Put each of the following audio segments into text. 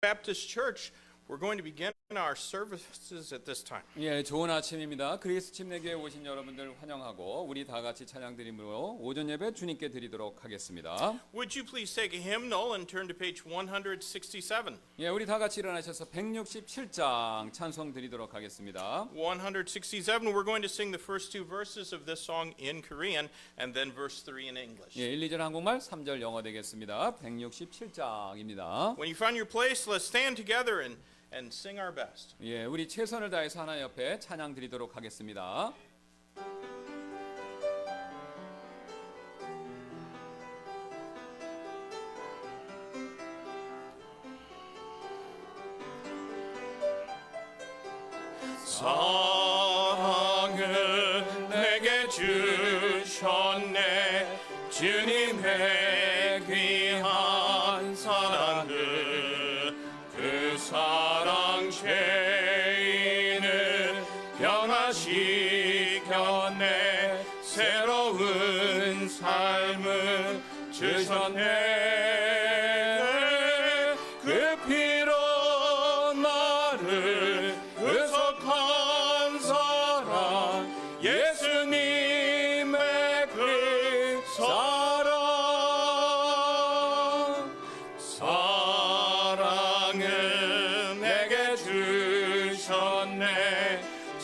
Baptist Church, we're going to begin our services at this time. 예, 좋은 아침입니다. 그리스 침례교회 오신 여러분들 환영하고 우리 다 같이 찬양 드림으로 오전 예배 주님께 드리도록 하겠습니다. Would you please take a hymnal and turn to page 167? 예, 우리 다 같이 일어나셔서 167장 찬송 드리도록 하겠습니다. 167, we're going to sing the first two verses of this song in Korean and then verse 3 in English. 예, 1, 2절 한국말, 3절 영어 되겠습니다. 167장입니다. When you find your place, let's stand together and sing our best. 예, 우리 최선을 다해서 하나님 옆에 찬양 드리도록 하겠습니다. 사랑을 내게 주셨네 주님의 귀한 사랑을 그 사랑 죄인을 변화시켰네 새로운 삶을 주셨네 그 피로 나를 구속한 사랑 예수님의 그 사랑을 내게 주셨네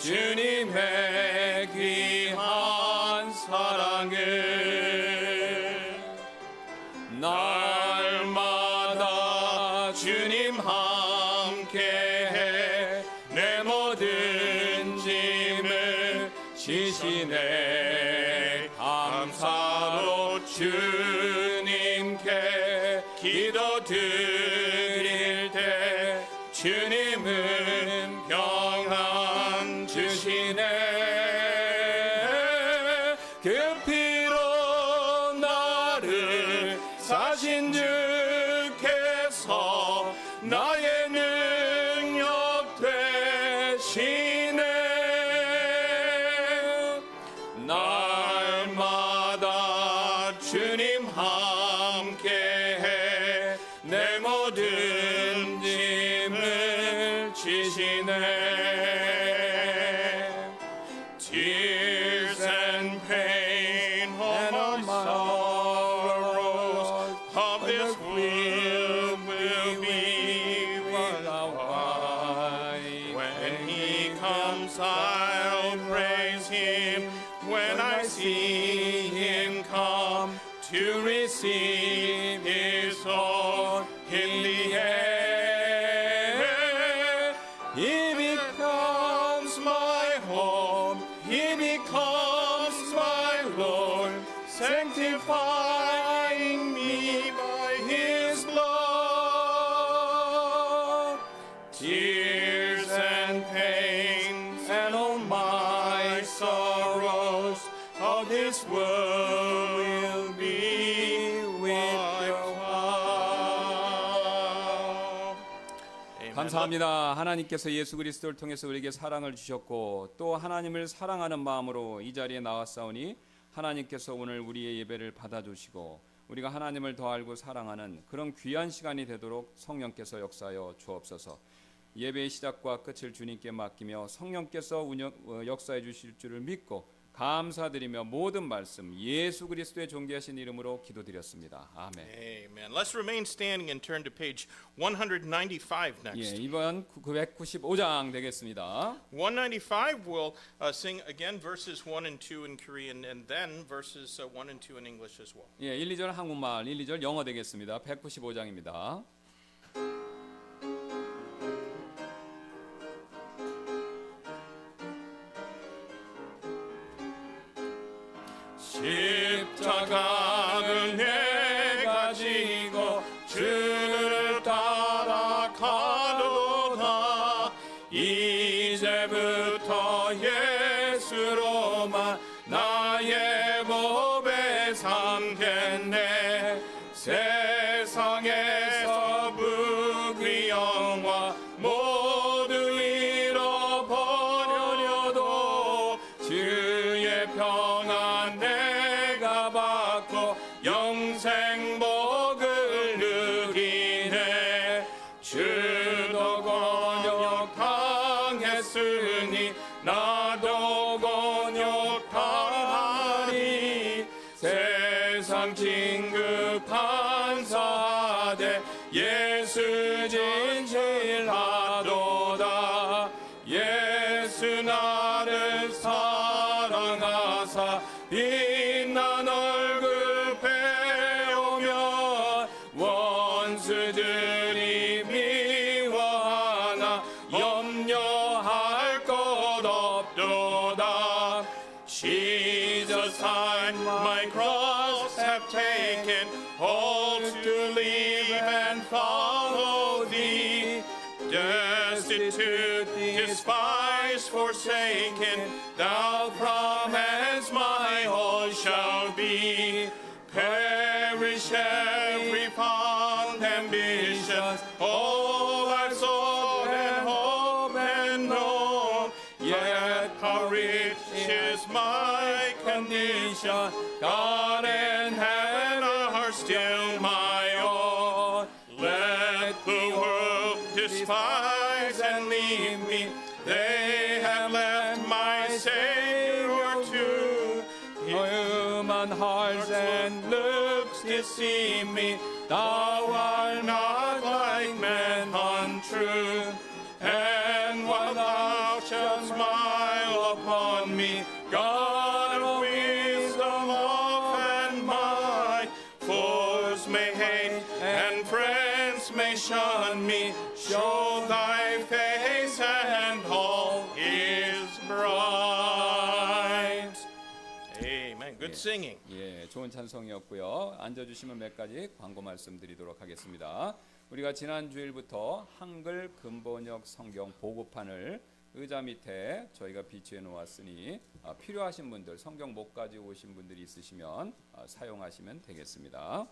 주님의 귀한 사랑을 날마다 주님 함께해 내 모든 짐을 지시네 감사로 주님께 기도 드릴 때 주님은 평안 주시네 그 피로 나를 사신 주께서 나의 능력 되시네 날마다 주님 함께해 내 모든 짐을 지시네 Tears and pain of my sorrows of this world will be without when he comes I'll praise him when I see him come to receive his soul in the air he becomes my home he becomes my Lord sanctifying me by his blood tears and pains and all my sorrows of this world will be wiped out. 감사합니다. 하나님께서 예수 그리스도를 통해서 우리에게 사랑을 주셨고 또 하나님을 사랑하는 마음으로 이 자리에 나왔사오니 하나님께서 오늘 우리의 예배를 받아주시고 우리가 하나님을 더 알고 사랑하는 그런 귀한 시간이 되도록 성령께서 역사하여 주옵소서. 예배의 시작과 끝을 주님께 맡기며 성령께서 역사해 주실 줄을 믿고 감사드리며 모든 말씀 예수 그리스도의 존귀하신 이름으로 기도드렸습니다. 아멘. Amen. Let's remain standing and turn to page 195 예, next. 이번 995장 되겠습니다. 195 we'll sing again verses 1 and 2 in Korean and then verses 1 and 2 in English as well. 예, 1, 2절 한국말, 1, 2절 영어 되겠습니다. 195장입니다. 십자가를 내가 지고 주를 따라가도다 이제부터 예수로만 나의 몸에 삼겠네 세상에서 부귀영화 모두 잃어버려도 주의 평안 내가 받고 영생 복을 누리네 주 예수니 나도 곤욕하리 세상 진급한 사대 예수 진실하도다 예수 나를 사랑하사 빛난 얼굴 배우면 원수들이 미워하나 염려할 것 없도다 Jesus I my cross have taken all to leave and follow thee destitute despised forsaken thou from hence my all shall be perish every fond ambition all our soul and hope and known yet how rich is my condition God and heaven are still my own let the world despise and leave me they have left my Savior too human hearts and looks deceive me thou art not like man untrue and while thou shalt smile upon me God of wisdom of and might foes may hate and friends may shun me show thy face and all is bright Amen. Good singing. 예, 좋은 찬송이었고요. 앉아주시면 몇 가지 광고 말씀드리도록 하겠습니다. 우리가 지난 주일부터 한글 근본역 성경 보고판을 의자 밑에 저희가 비치해 놓았으니 필요하신 분들 성경 못 가지고 오신 분들이 있으시면 사용하시면 되겠습니다.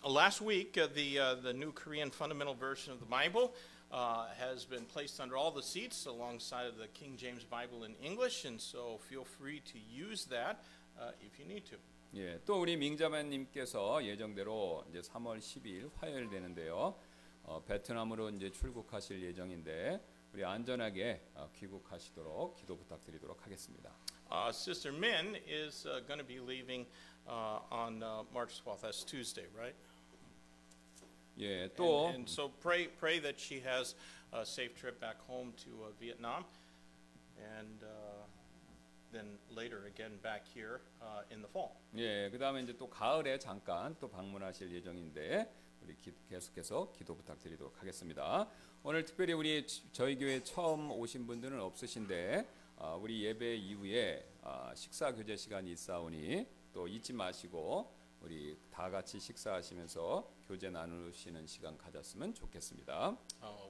Last week, the new Korean fundamental version of the Bible has been placed under all the seats alongside of the King James Bible in English, and so feel free to use that if you need to. 예, 또 우리 민자매님께서 예정대로 이제 3월 12일 화요일 되는데요. 베트남으로 이제 출국하실 예정인데 우리 안전하게 귀국하시도록 기도 부탁드리도록 하겠습니다. Sister Min is going to be leaving on March 12th. That's Tuesday, right? 예, 또 and so pray that she has a safe trip back home to Vietnam, and then later again back here in the fall. 예, 그다음에 이제 또 가을에 잠깐 또 방문하실 예정인데 우리 계속해서 기도 부탁드리도록 하겠습니다. 오늘 특별히 우리 저희 교회 처음 오신 분들은 없으신데 우리 예배 이후에 식사 교제 시간이 있사오니 또 잊지 마시고 우리 다 같이 식사하시면서 교제 나누시는 시간 가졌으면 좋겠습니다.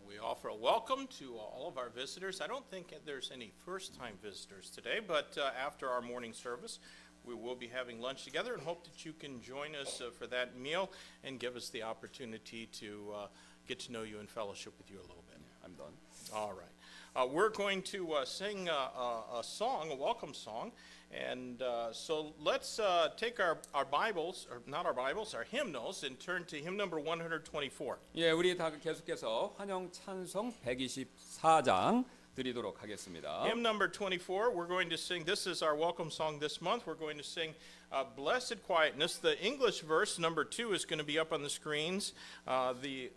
We offer a welcome to all of our visitors. I don't think there's any first-time visitors today, but after our morning service, we will be having lunch together and hope that you can join us for that meal and give us the opportunity to get to know you and fellowship with you a little bit. I'm done. All right. We're going to sing a song, a welcome song. And so let's take our Bibles, or not our Bibles, our hymnals, and turn to hymn number 124. 예, 우리 다 계속해서 환영 찬송 124장 드리도록 하겠습니다. Hymn number 24, we're going to sing, this is our welcome song this month. We're going to sing Blessed Quietness. The English verse, number 2, is going to be up on the screens. The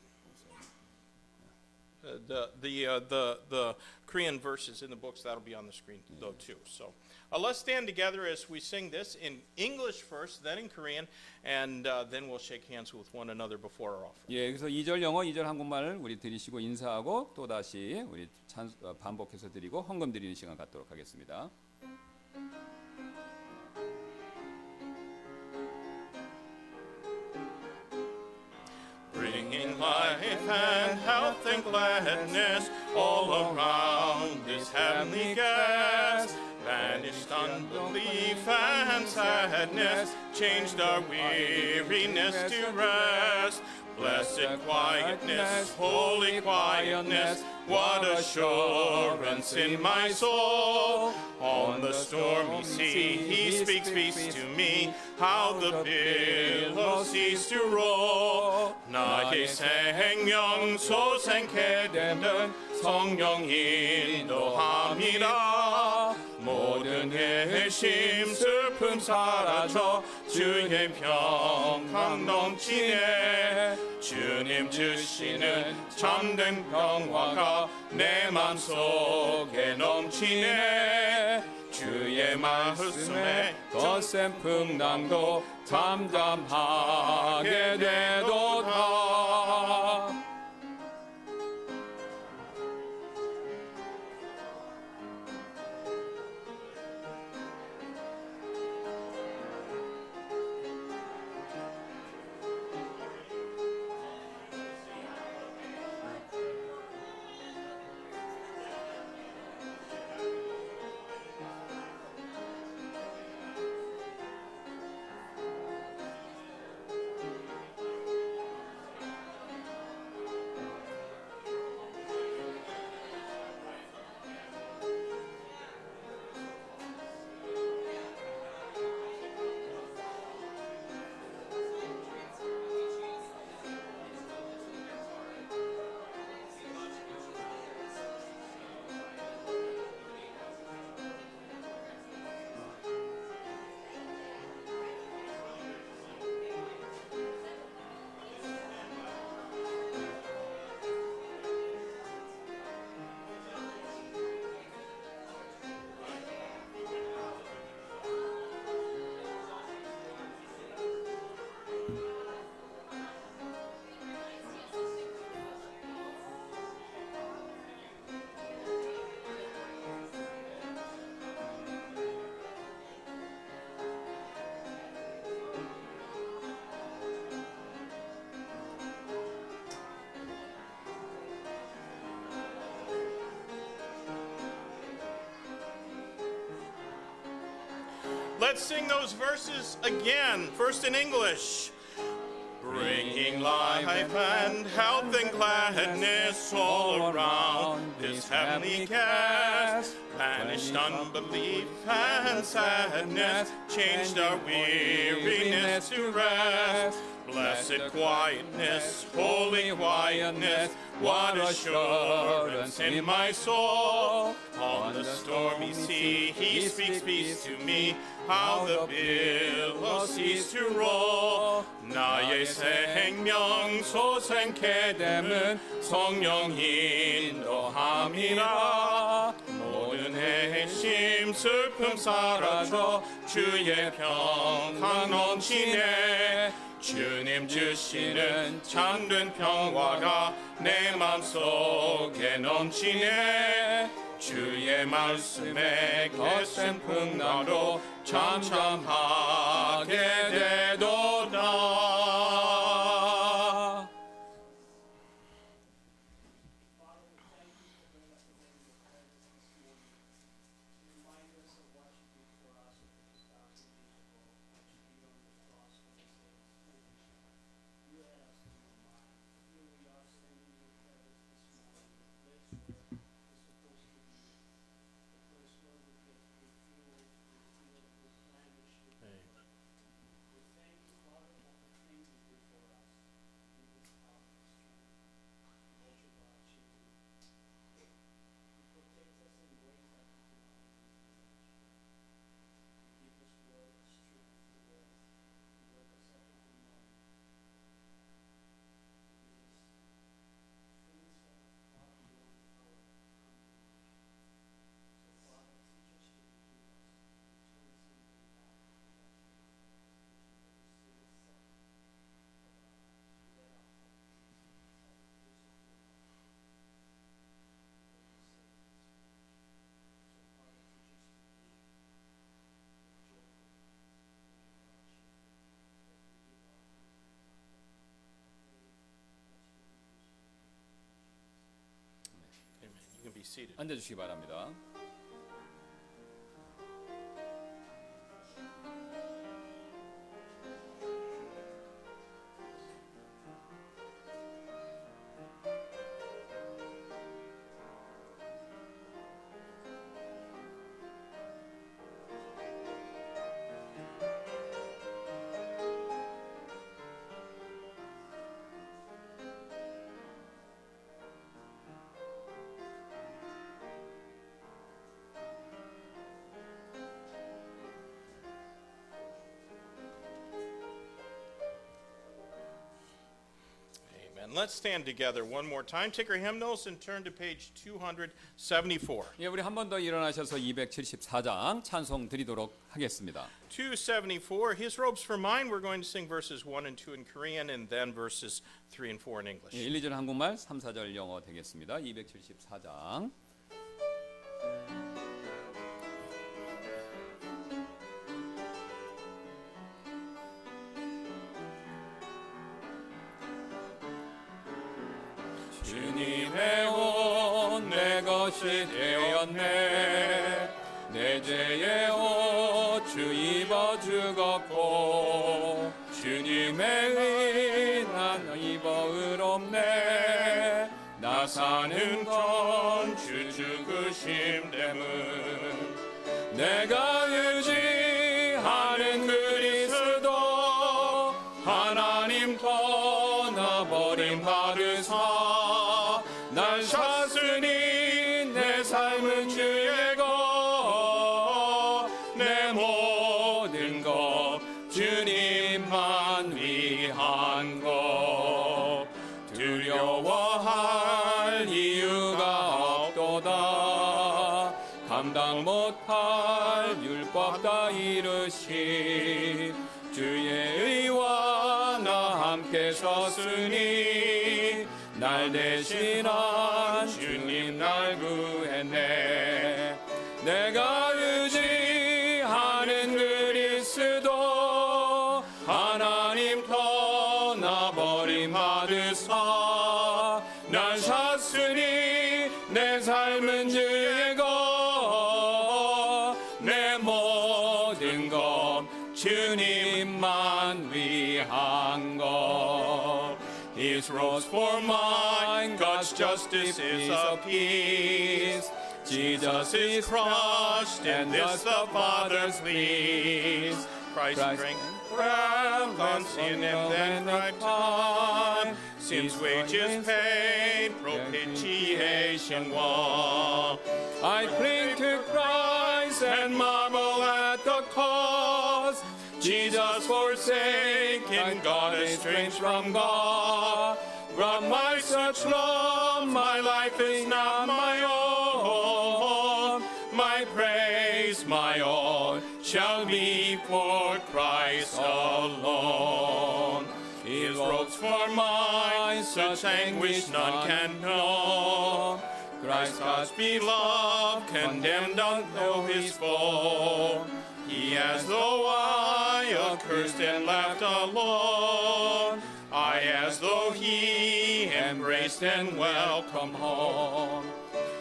Korean verses in the books, that'll be on the screen though too. So let's stand together as we sing this in English first, then in Korean, and then we'll shake hands with one another before our offering. 예, 그래서 2절 영어, 2절 한국말을 우리 드리시고 인사하고 또 다시 우리 반복해서 드리고 헌금 드리는 시간 갖도록 하겠습니다. Bringing life and health and gladness all around this heavenly guest. Banished unbelief and sadness, changed our weariness to rest. Blessed quietness, holy quietness, what assurance in my soul. On the stormy sea he speaks peace to me, how the billows cease to roll. 나의 생명 소생케 되는 성령 인도함이라. 모든 의심 슬픔 사라져 주의 평강 넘치네. 주님 주시는 참된 평화가 내 맘속에 넘치네. 주의 말씀에 거센 풍랑도 잠잠하게 되도다. Let's sing those verses again, first in English. Bringing life and health and gladness all around this heavenly guest. Banished unbelief and sadness, changed our weariness to rest. Blessed quietness, holy quietness, what assurance in my soul. On the stormy sea he speaks peace to me, how the billows cease to roll. 나의 생명 소생케 됨은 성령 인도함이라. 모든 의심 슬픔 사라져 주의 평강 넘치네. 주님 주시는 참된 평화가 내 맘속에 넘치네. 주의 말씀에 거센 풍랑도 잠잠하게 되도다. Be seated. 앉아주시기 바랍니다. Let's stand together one more time. Take our hymnals and turn to page 274. 예, 우리 한 번 더 일어나셔서 274장 찬송 드리도록 하겠습니다. 274, His Robes for Mine. We're going to sing verses 1 and 2 in Korean and then verses 3 and 4 in English. 예, 1, 2절 한국말, 3, 4절 영어 되겠습니다. 274장. 주님의 옷 내 것이 되었네 내 죄의 옷 주 입어 죽었고 주님의 의 난 입어 의롭네 나 사는 건 주 죽으심 때문 내가 의지하는 그리스도 하나님 떠나버림 받으사 날 샀으니 내 삶은 주의 것 내 모든 것 주님만 위한 것 두려워할 이유가 없도다 감당 못할 율법 다 이르시 주의 의와 나 함께 섰으니 날 대신한 주님 날 구했네 내가 의지하는 그리스도 하나님 떠나버림 받으사 날 샀으니 내 삶은 주의 것 내 모든 것 주님만 위한 것 His robes for mine, God's justice is of peace. Jesus is crushed, and thus the Father's pleased. Christ drank wrath on sin and then right time. Sin's wages paid, propitiation won. I cling to Christ and marvel at the cause. Jesus forsaken, God estranged from God. Brought my such love, my life is not my own. My praise, my all, shall be for Christ alone. His robes for mine, such anguish none can know. Christ God's beloved, condemned unto his foe. He as though I, accursed and left alone. I as though he, embraced and welcomed home.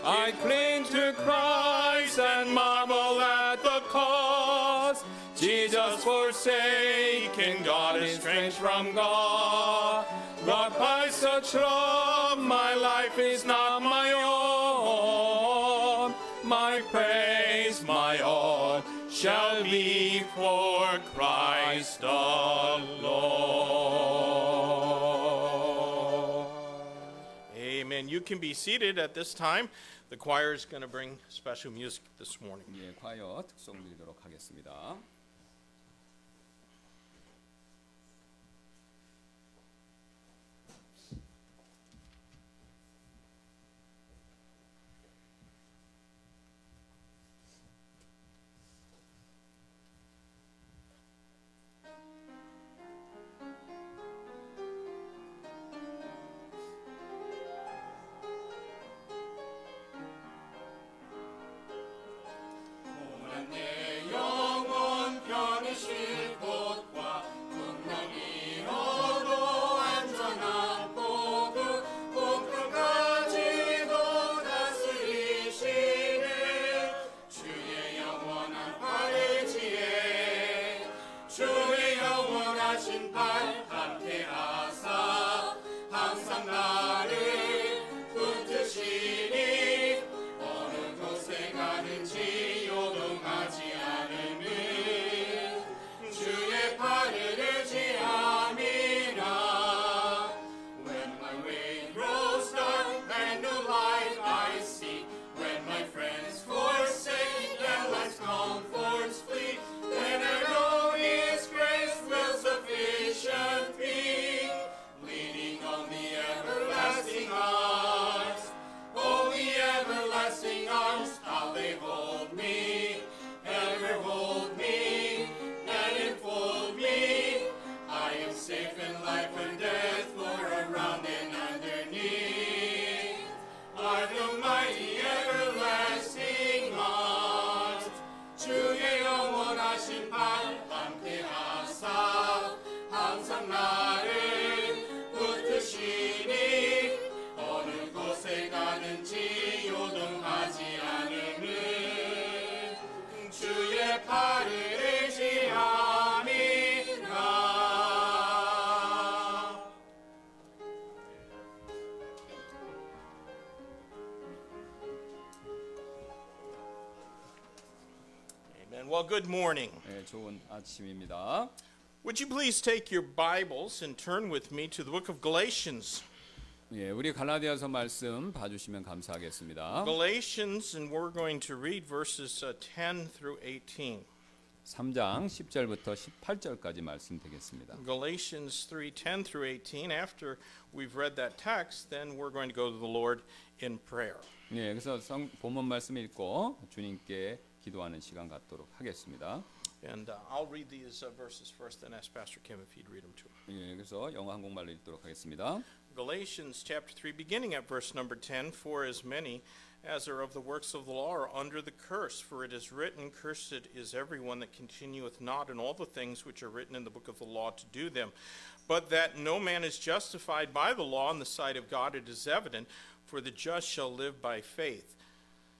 I cling to Christ and marvel at the cause. Jesus forsaken, God estranged from God. Brought by such love, my life is not my own. My praise, my all, shall be for Christ alone. Amen. You can be seated at this time. The choir is going to bring special music this morning. 예, 과여 특송 드리도록 하겠습니다. 내 영혼 Well, good morning. 네, 좋은 아침입니다. Would you please take your Bibles and turn with me to the book of Galatians? 예, 우리 갈라디아서 말씀 봐주시면 감사하겠습니다. Galatians, and we're going to read verses 10 through 18. 3장 10절부터 18절까지 말씀 되겠습니다. Galatians 3:10 through 18. After we've read that text, then we're going to go to the Lord in prayer. 예, 그래서 본문 말씀 읽고 주님께 기도하는 시간 갖도록 하겠습니다. And I'll read these verses first, then ask Pastor Kim if he'd read them too. 예, 그래서 영어 한국말로 읽도록 하겠습니다. Galatians chapter 3, beginning at verse number 10, For as many as are of the works of the law are under the curse, for it is written, Cursed is everyone that continueth not in all the things which are written in the book of the law to do them. But that no man is justified by the law in the sight of God, it is evident, for the just shall live by faith.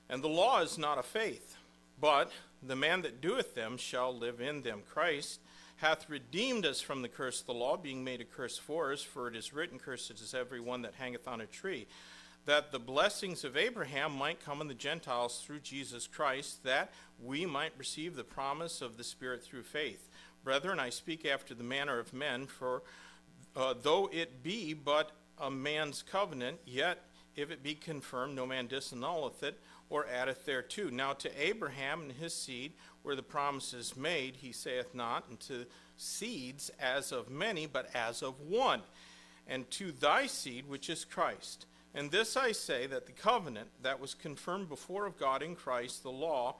And the law is not of faith, but the man that doeth them shall live in them. Christ hath redeemed us from the curse of the law, being made a curse for us, for it is written, Cursed is every one that hangeth on a tree, that the blessings of Abraham might come on the Gentiles through Jesus Christ, that we might receive the promise of the Spirit through faith. Brethren, I speak after the manner of men, for though it be but a man's covenant, yet if it be confirmed, no man disannulleth it, or addeth thereto. Now to Abraham and his seed were the promises made, he saith not unto seeds as of many, but as of one, and to thy seed, which is Christ. And this I say, that the covenant that was confirmed before of God in Christ, the law,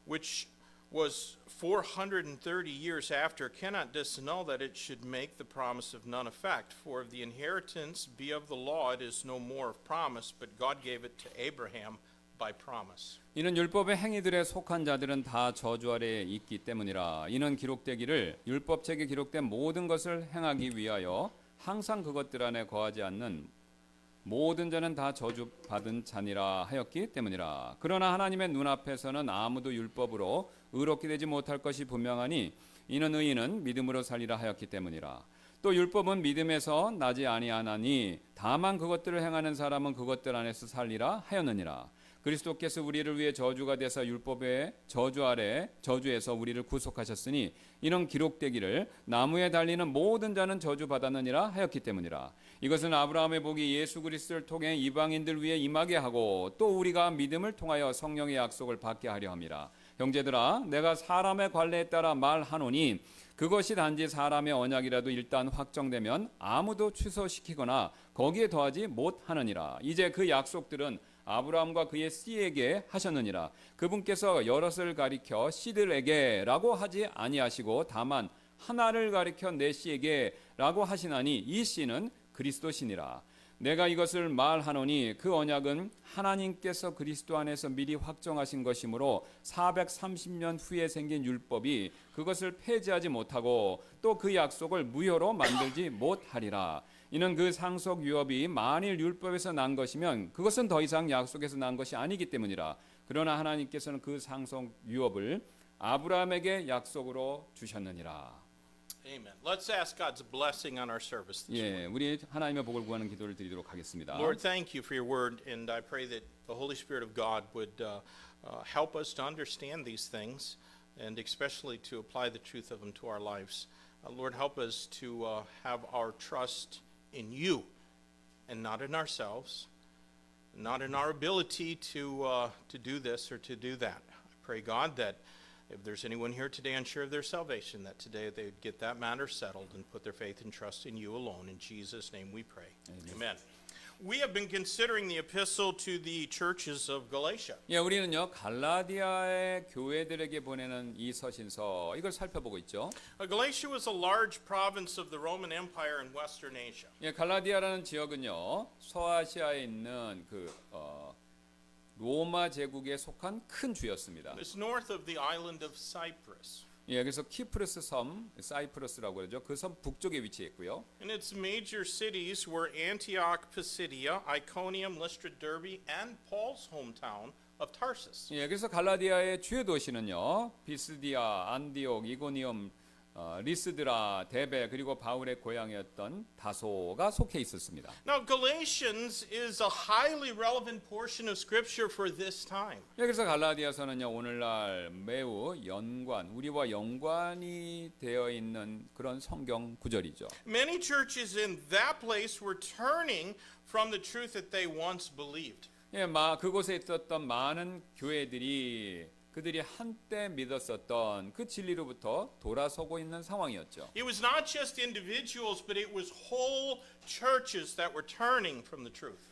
which was 430 years after, cannot disannul that it should make the promise of none effect. For if the inheritance be of the law, it is no more of promise, but God gave it to Abraham by promise. 이는 율법의 행위들에 속한 자들은 다 저주 아래에 있기 때문이라. 이는 기록되기를 율법책에 기록된 모든 것을 행하기 위하여 항상 그것들 안에 거하지 않는 모든 자는 다 저주받은 자니라 하였기 때문이라. 그러나 하나님의 눈앞에서는 아무도 율법으로 의롭게 되지 못할 것이 분명하니 이는 의인은 믿음으로 살리라 하였기 때문이라. 또 율법은 믿음에서 나지 아니하나니 다만 그것들을 행하는 사람은 그것들 안에서 살리라 하였느니라. 그리스도께서 우리를 위해 저주가 되사 율법의 저주 아래 저주에서 우리를 구속하셨으니 이는 기록되기를 나무에 달리는 모든 자는 저주받았느니라 하였기 때문이라. 이것은 아브라함의 복이 예수 그리스도를 통해 이방인들 위에 임하게 하고 또 우리가 믿음을 통하여 성령의 약속을 받게 하려 함이라. 형제들아, 내가 사람의 관례에 따라 말하노니 그것이 단지 사람의 언약이라도 일단 확정되면 아무도 취소시키거나 거기에 더하지 못하느니라. 이제 그 약속들은 아브라함과 그의 씨에게 하셨느니라. 그분께서 여럿을 가리켜 씨들에게라고 하지 아니하시고 다만 하나를 가리켜 내 씨에게라고 하시나니 이 씨는 그리스도시니라. 내가 이것을 말하노니 그 언약은 하나님께서 그리스도 안에서 미리 확정하신 것이므로 430년 후에 생긴 율법이 그것을 폐지하지 못하고 또 그 약속을 무효로 만들지 못하리라. 이는 그 상속 유업이 만일 율법에서 난 것이면 그것은 더 이상 약속에서 난 것이 아니기 때문이라. 그러나 하나님께서는 그 상속 유업을 아브라함에게 약속으로 주셨느니라. Amen. Let's ask God's blessing on our service this morning. 예, 우리 하나님의 복을 구하는 기도를 드리도록 하겠습니다. Lord, thank you for your word, and I pray that the Holy Spirit of God would help us to understand these things, and especially to apply the truth of them to our lives. Lord, help us to have our trust in you and not in ourselves, not in our ability to do this or to do that. I pray, God, that if there's anyone here today unsure of their salvation, that today they would get that matter settled and put their faith and trust in you alone. In Jesus' name we pray. Amen. We have been considering the epistle to the churches of Galatia. 예, 우리는요 갈라디아의 교회들에게 보내는 이 서신서 이걸 살펴보고 있죠. Galatia was a large province of the Roman Empire in Western Asia. 예, 갈라디아라는 지역은요 서아시아에 있는 그 로마 제국에 속한 큰 주였습니다. It's north of the island of Cyprus. 예, 그래서 키프루스 섬, 사이프러스라고 그러죠. 그 섬 북쪽에 위치해 있고요. And its major cities were Antioch, Pisidia, Iconium, Lystra, Derbe, and Paul's hometown of Tarsus. 예, 그래서 갈라디아의 주요 도시는요, 비스디아, 안디옥, 이고니움, 리스드라, 데베 그리고 바울의 고향이었던 다소가 속해 있었습니다. Now, Galatians is a highly relevant portion of Scripture for this time. 그래서 갈라디아서는요 오늘날 매우 우리와 연관이 되어 있는 그런 성경 구절이죠. Many churches in that place were turning from the truth that they once believed. 그곳에 있었던 많은 교회들이 그들이 한때 믿었었던 그 진리로부터 돌아서고 있는 상황이었죠. It was not just individuals, but it was whole churches that were turning from the truth.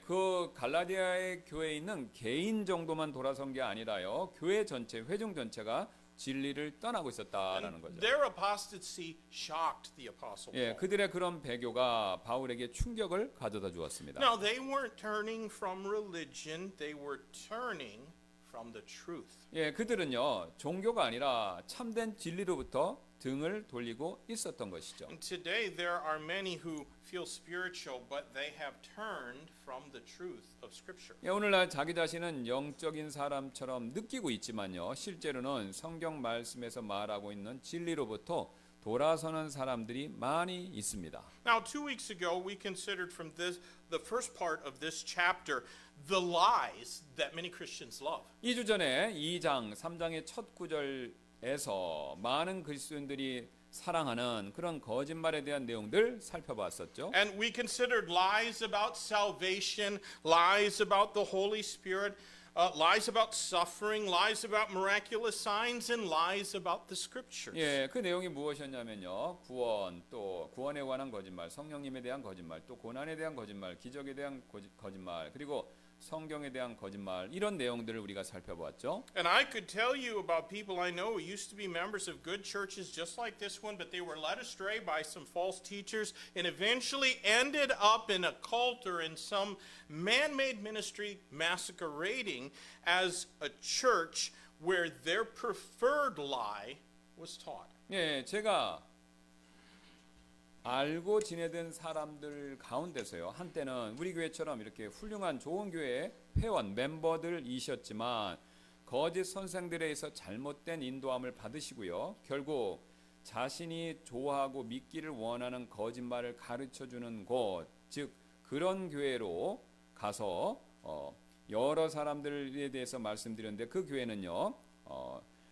그 갈라디아의 교회에 있는 개인 정도만 돌아선 게 아니라요. 교회 전체, 회중 전체가 진리를 떠나고 있었다라는 거죠. Their apostasy shocked the apostle Paul. 그들의 그런 배교가 바울에게 충격을 가져다 주었습니다. Now, they weren't turning from religion, they were turning from the truth. 그들은요 종교가 아니라 참된 진리로부터 등을 돌리고 있었던 것이죠. And today there are many who feel spiritual, but they have turned from the truth of Scripture. 오늘날 자기 자신은 영적인 사람처럼 느끼고 있지만요 실제로는 성경 말씀에서 말하고 있는 진리로부터 돌아서는 사람들이 많이 있습니다. Now, 2 weeks ago, we considered from the first part of this chapter the lies that many Christians love. 2주 전에 2장, 3장의 첫 구절에서 많은 그리스도인들이 사랑하는 그런 거짓말에 대한 내용들 살펴봤었죠. And we considered lies about salvation, lies about the Holy Spirit, lies about suffering, lies about miraculous signs, and lies about the Scriptures. 그 내용이 무엇이었냐면요. 구원, 또 구원에 관한 거짓말, 성령님에 대한 거짓말, 또 고난에 대한 거짓말, 기적에 대한 거짓말, 그리고 성경에 대한 거짓말 이런 내용들을 우리가 살펴보았죠. And I could tell you about people I know who used to be members of good churches just like this one, but they were led astray by some false teachers and eventually ended up in a cult or in some man-made ministry masquerading as a church where their preferred lie was taught. 제가 알고 지내던 사람들 가운데서요. 한때는 우리 교회처럼 이렇게 훌륭한 좋은 교회의 회원 멤버들이셨지만 거짓 선생들에 의해서 잘못된 인도함을 받으시고요. 결국 자신이 좋아하고 믿기를 원하는 거짓말을 가르쳐주는 곳, 즉 그런 교회로 가서 여러 사람들에 대해서 말씀드렸는데 그 교회는요.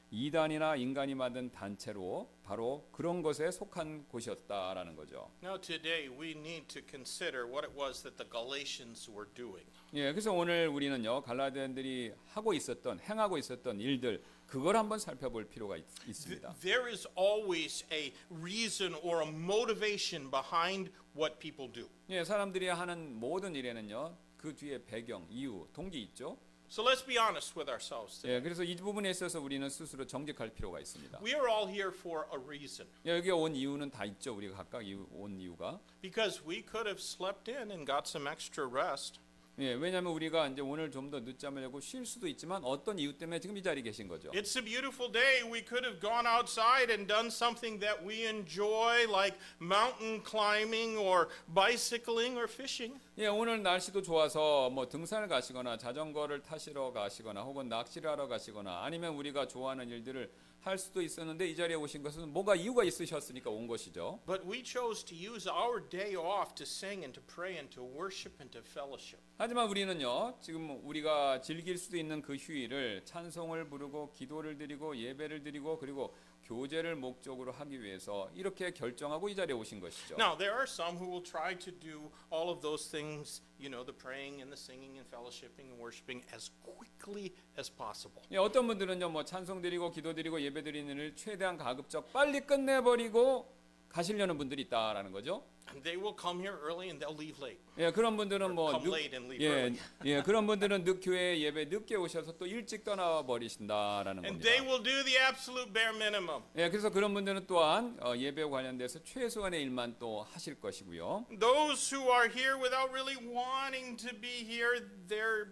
이단이나 인간이 만든 단체로 바로 그런 것에 속한 곳이었다라는 거죠. Now today we need to consider what it was that the Galatians were doing. 그래서 오늘 우리는요 갈라디아인들이 행하고 있었던 일들 그걸 한번 살펴볼 필요가 있습니다. There is always a reason or a motivation behind what people do. 사람들이 하는 모든 일에는요 그 뒤에 배경, 이유, 동기 있죠. So let's be honest with ourselves today. 그래서 이 부분에 있어서 우리는 스스로 정직할 필요가 있습니다. We are all here for a reason. 여기 온 이유는 다 있죠. 우리가 각각 온 이유가. Because we could have slept in and got some extra rest. 왜냐하면 우리가 이제 오늘 좀 더 늦잠을 자고 쉴 수도 있지만 어떤 이유 때문에 지금 이 자리에 계신 거죠. It's a beautiful day. We could have gone outside and done something that we enjoy, like mountain climbing or bicycling or fishing. 오늘 날씨도 좋아서 뭐 등산을 가시거나 자전거를 타시러 가시거나 혹은 낚시를 하러 가시거나 아니면 우리가 좋아하는 일들을 할 수도 있었는데 이 자리에 오신 것은 뭔가 이유가 있으셨으니까 온 것이죠. But we chose to use our day off to sing and to pray and to worship and to fellowship. 하지만 우리는요 지금 우리가 즐길 수도 있는 그 휴일을 찬송을 부르고 기도를 드리고 예배를 드리고 그리고 교제를 목적으로 하기 위해서 이렇게 결정하고 이 자리에 오신 것이죠. Now there are some who will try to do all of those things, you know, the praying and the singing and fellowshipping and worshiping as quickly as possible. 어떤 분들은요 뭐 찬송 드리고 기도 드리고 예배 드리는 일을 최대한 가급적 빨리 끝내버리고 가시려는 분들이 있다라는 거죠. And they will come here early and they'll leave late. 그런 분들은 뭐 Come late and leave early. 그런 분들은 교회 예배 늦게 오셔서 또 일찍 떠나 버리신다라는 And 겁니다. they will do the absolute bare minimum. 그래서 그런 분들은 또한 예배와 관련돼서 최소한의 일만 또 하실 것이고요. Those who are here without really wanting to be here, they're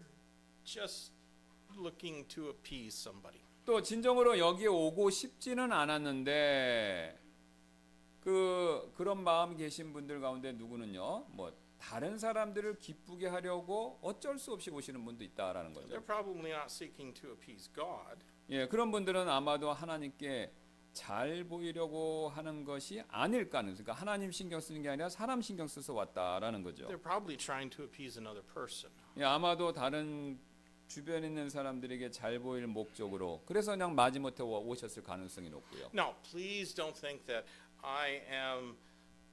just looking to appease somebody. 또 진정으로 여기에 오고 싶지는 않았는데 그런 마음 계신 분들 가운데 누구는요, 뭐 다른 사람들을 기쁘게 하려고 어쩔 수 없이 오시는 분도 있다라는 거죠. They're probably not seeking to appease God. 그런 분들은 아마도 하나님께 잘 보이려고 하는 것이 아닐까 하는, 그러니까 하나님 신경 쓰는 게 아니라 사람 신경 써서 왔다라는 거죠. They're probably trying to appease another person. 예, 아마도 다른 주변에 있는 사람들에게 잘 보일 목적으로 그래서 그냥 마지못해 오셨을 가능성이 높고요. Now, please don't think that I am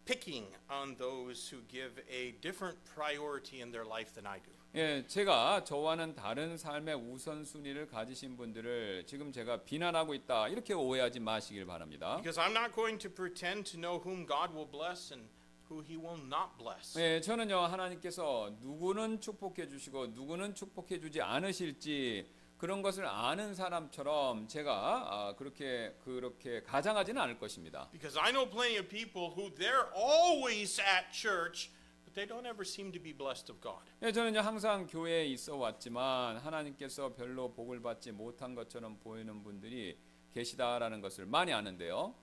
picking on those who give a different priority in their life than I do. 예, 제가 저와는 다른 삶의 우선순위를 가지신 분들을 지금 제가 비난하고 있다 이렇게 오해하지 마시길 바랍니다. Because I'm not going to pretend to know whom God will bless and who he will not bless. 예, 저는요 하나님께서 누구는 축복해 주시고 누구는 축복해 주지 않으실지 그런 것을 아는 사람처럼 제가 그렇게 가장하지는 않을 것입니다. Because I know plenty of people who they're always at church, but they don't ever seem to be blessed of God. 예, 저는요 항상 교회에 있어 왔지만 하나님께서 별로 복을 받지 못한 것처럼 보이는 분들이 계시다라는 것을 많이 아는데요.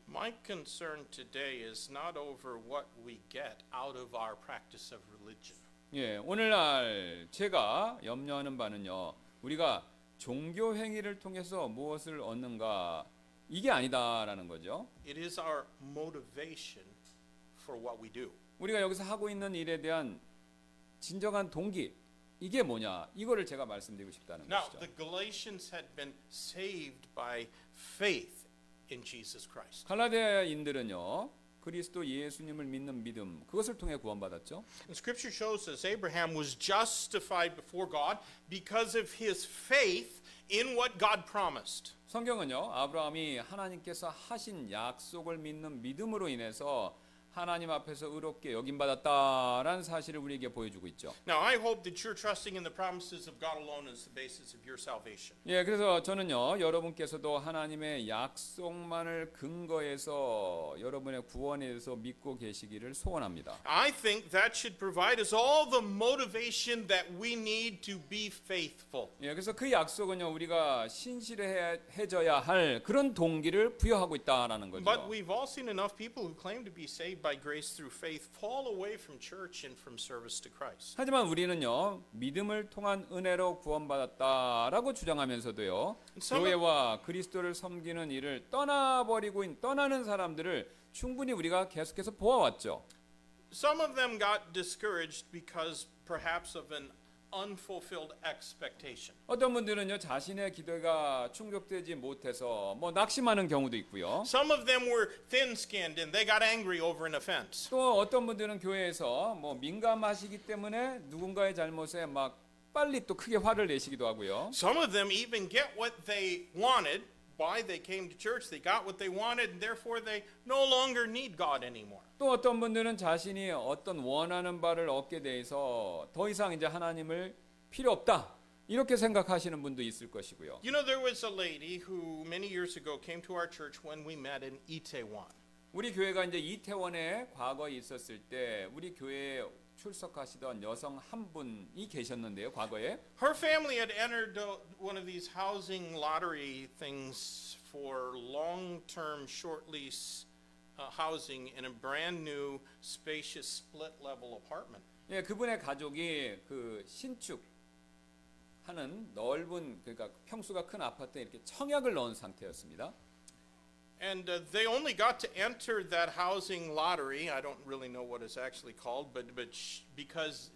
My concern today is not over what we get out of our practice of religion. 예, 오늘날 제가 염려하는 바는요. 우리가 종교 행위를 통해서 무엇을 얻는가 이게 아니다라는 거죠. It is our motivation for what we do. 우리가 여기서 하고 있는 일에 대한 진정한 동기 이게 뭐냐 이거를 제가 말씀드리고 싶다는 Now, 것이죠. the Galatians had been saved by faith in Jesus Christ. 갈라디아인들은요 그리스도 예수님을 믿는 믿음 그것을 통해 구원받았죠. And Scripture shows us Abraham was justified before God because of his faith in what God promised. 성경은요 아브라함이 하나님께서 하신 약속을 믿는 믿음으로 인해서 하나님 앞에서 의롭게 여김받았다라는 사실을 우리에게 보여주고 있죠. Now, I hope that you're trusting in the promises of God alone as the basis of your salvation. 예, 그래서 저는요 여러분께서도 하나님의 약속만을 근거해서 여러분의 구원에 대해서 믿고 계시기를 소원합니다. I think that should provide us all the motivation that we need to be faithful. 예, 그래서 그 약속은요 우리가 신실해져야 할 그런 동기를 부여하고 있다라는 거죠. But we've all seen enough people who claim to be saved by grace through faith fall away from church and from service to Christ. 하지만 우리는요 믿음을 통한 은혜로 구원받았다라고 주장하면서도요 교회와 그리스도를 섬기는 일을 떠나는 사람들을 충분히 우리가 계속해서 보아왔죠. Some of them got discouraged because perhaps of an unfulfilled expectation. 어떤 분들은요 자신의 기대가 충족되지 못해서 낙심하는 경우도 있고요. Some of them were thin-skinned and they got angry over an offense. 또 어떤 분들은 교회에서 민감하시기 때문에 누군가의 잘못에 막 빨리 또 크게 화를 내시기도 하고요. Some of them even get what they wanted. Why they came to church, they got what they wanted, and therefore they no longer need God anymore. 또 어떤 분들은 자신이 어떤 원하는 바를 얻게 돼서 더 이상 이제 하나님을 필요 없다 이렇게 생각하시는 분도 있을 것이고요. You know, there was a lady who many years ago came to our church when we met in Itaewon. 우리 교회가 이제 이태원에 과거에 있었을 때 우리 교회에 출석하시던 여성 한 분이 계셨는데요. 과거에 Her family had entered one of these housing lottery things for long-term short lease housing in a brand new spacious split level apartment. 예, 그분의 가족이 그 신축하는 넓은 그러니까 평수가 큰 아파트에 이렇게 청약을 넣은 상태였습니다. And they only got to enter that housing lottery. I don't really know what it's actually called, but because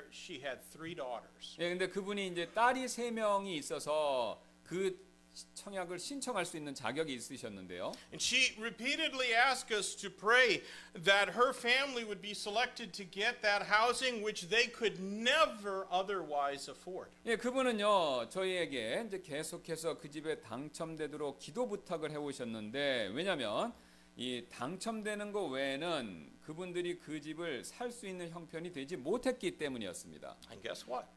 she had 3 daughters. 예, 근데 그분이 이제 딸이 3명이 있어서 그 청약을 신청할 수 있는 자격이 있으셨는데요. And she repeatedly asked us to pray that her family would be selected to get that housing which they could never otherwise afford. 예, 그분은요 저희에게 이제 계속해서 그 집에 당첨되도록 기도 부탁을 해오셨는데 왜냐하면 이 당첨되는 거 외에는 그분들이 그 집을 살 수 있는 형편이 되지 못했기 때문이었습니다. And guess what?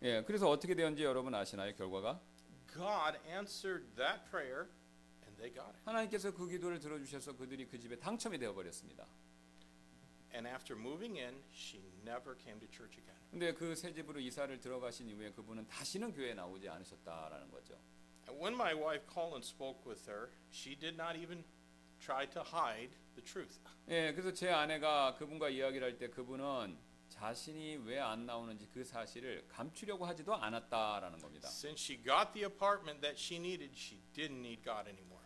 예, 그래서 어떻게 되었는지 여러분 아시나요? 결과가 God answered that prayer and they got it. 하나님께서 그 기도를 들어주셔서 그들이 그 집에 당첨이 되어버렸습니다. And after moving in, she never came to church again. 근데 그 새 집으로 이사를 들어가신 이후에 그분은 다시는 교회에 나오지 않으셨다라는 거죠. And when my wife called and spoke with her, she did not even try to hide the truth. 예, 그래서 제 아내가 그분과 이야기를 할 때 그분은 자신이 왜 안 나오는지 그 사실을 감추려고 하지도 않았다라는 겁니다. Since she got the apartment that she needed, she didn't need God anymore.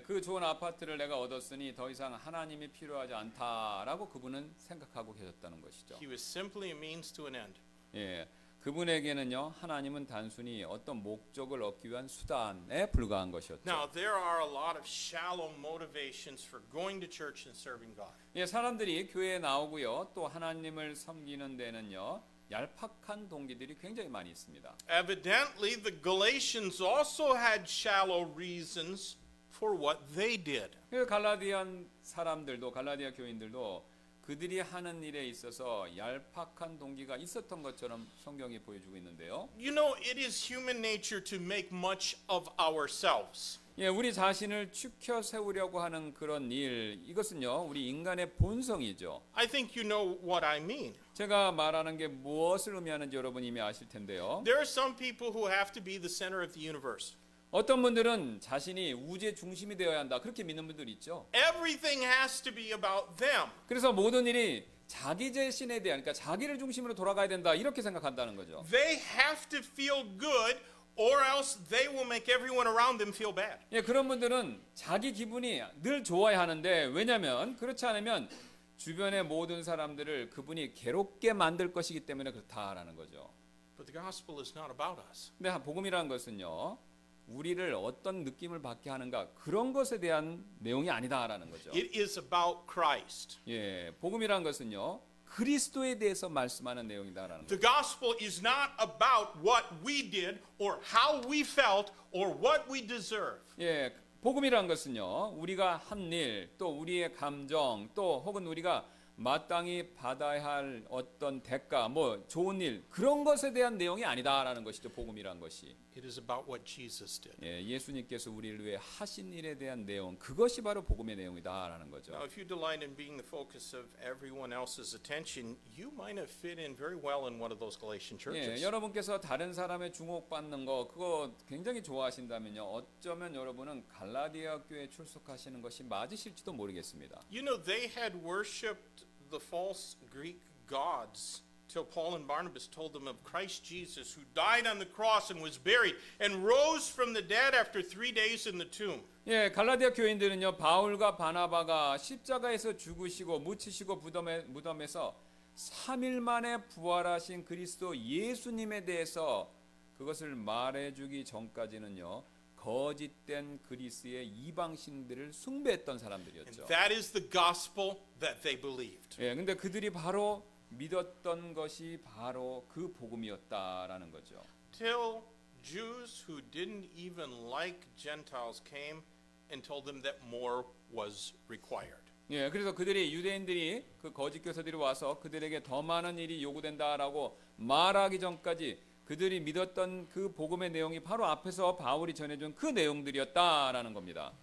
그 좋은 아파트를 내가 얻었으니 더 이상 하나님이 필요하지 않다라고 그분은 생각하고 계셨다는 것이죠. He was simply a means to an end. 예, 그분에게는요 하나님은 단순히 어떤 목적을 얻기 위한 수단에 불과한 것이었죠. Now, there are a lot of shallow motivations for going to church and serving God. 예, 사람들이 교회에 나오고요 또 하나님을 섬기는 데는요 얄팍한 동기들이 굉장히 많이 있습니다. Evidently, the Galatians also had shallow reasons for what they did. 그 갈라디안 사람들도 갈라디아 교인들도 그들이 하는 일에 있어서 얄팍한 동기가 있었던 것처럼 성경이 보여주고 있는데요. You know, it is human nature to make much of ourselves. 예, 우리 자신을 추켜 세우려고 하는 그런 일, 이것은요, 우리 인간의 본성이죠. I think you know what I mean. 제가 말하는 게 무엇을 의미하는지 여러분 이미 아실 텐데요. There are some people who have to be the center of the universe. 어떤 분들은 자신이 우주의 중심이 되어야 한다, 그렇게 믿는 분들이 있죠. Everything has to be about them. 그래서 모든 일이 자기 자신에 대한, 그러니까 자기를 중심으로 돌아가야 된다, 이렇게 생각한다는 거죠. They have to feel good, or else they will make everyone around them feel bad. 예, 그런 분들은 자기 기분이 늘 좋아야 하는데, 왜냐하면 그렇지 않으면 주변의 모든 사람들을 그분이 괴롭게 만들 것이기 때문에 그렇다라는 거죠. But the gospel is not about us. 근데 복음이라는 것은요, 우리를 어떤 느낌을 받게 하는가 그런 것에 대한 내용이 아니다라는 거죠. It is about Christ. 예, 복음이라는 것은요, 그리스도에 대해서 말씀하는 내용이다라는 The 거죠. gospel is not about what we did or how we felt or what we deserve. 예, 복음이라는 것은요, 우리가 한 일, 또 우리의 감정, 또 혹은 우리가 마땅히 받아야 할 어떤 대가, 뭐 좋은 일, 그런 것에 대한 내용이 아니다라는 것이죠. 복음이란 것이. It is about what Jesus did. 예, 예수님께서 우리를 위해 하신 일에 대한 내용, 그것이 바로 복음의 내용이다라는 거죠. Now, if you delight in being the focus of everyone else's attention, you might have fit in very well in one of those Galatian 예, churches. 여러분께서 다른 사람의 주목받는 거 그거 굉장히 좋아하신다면요. 어쩌면 여러분은 갈라디아 교회에 출석하시는 것이 맞으실지도 모르겠습니다. You know, they had worshipped the false Greek gods till Paul and Barnabas told them of Christ Jesus, who died on the cross and was buried and rose from the dead after 3 days in the tomb. 예, 갈라디아 교인들은요, 바울과 바나바가 십자가에서 죽으시고 묻히시고 무덤에서 3일 만에 부활하신 그리스도 예수님에 대해서 그것을 말해주기 전까지는요, 거짓된 그리스의 이방신들을 숭배했던 사람들이었죠. And that is the gospel that they believed. 예, 근데 그들이 바로 믿었던 것이 바로 그 복음이었다라는 거죠. Till Jews who didn't even like Gentiles came and told them that more was required. 예, 그래서 그들이 유대인들이 그 거짓 교사들이 와서 그들에게 더 많은 일이 요구된다라고 말하기 전까지 그들이 믿었던 그 복음의 내용이 바로 앞에서 바울이 전해준 그 내용들이었다라는 겁니다.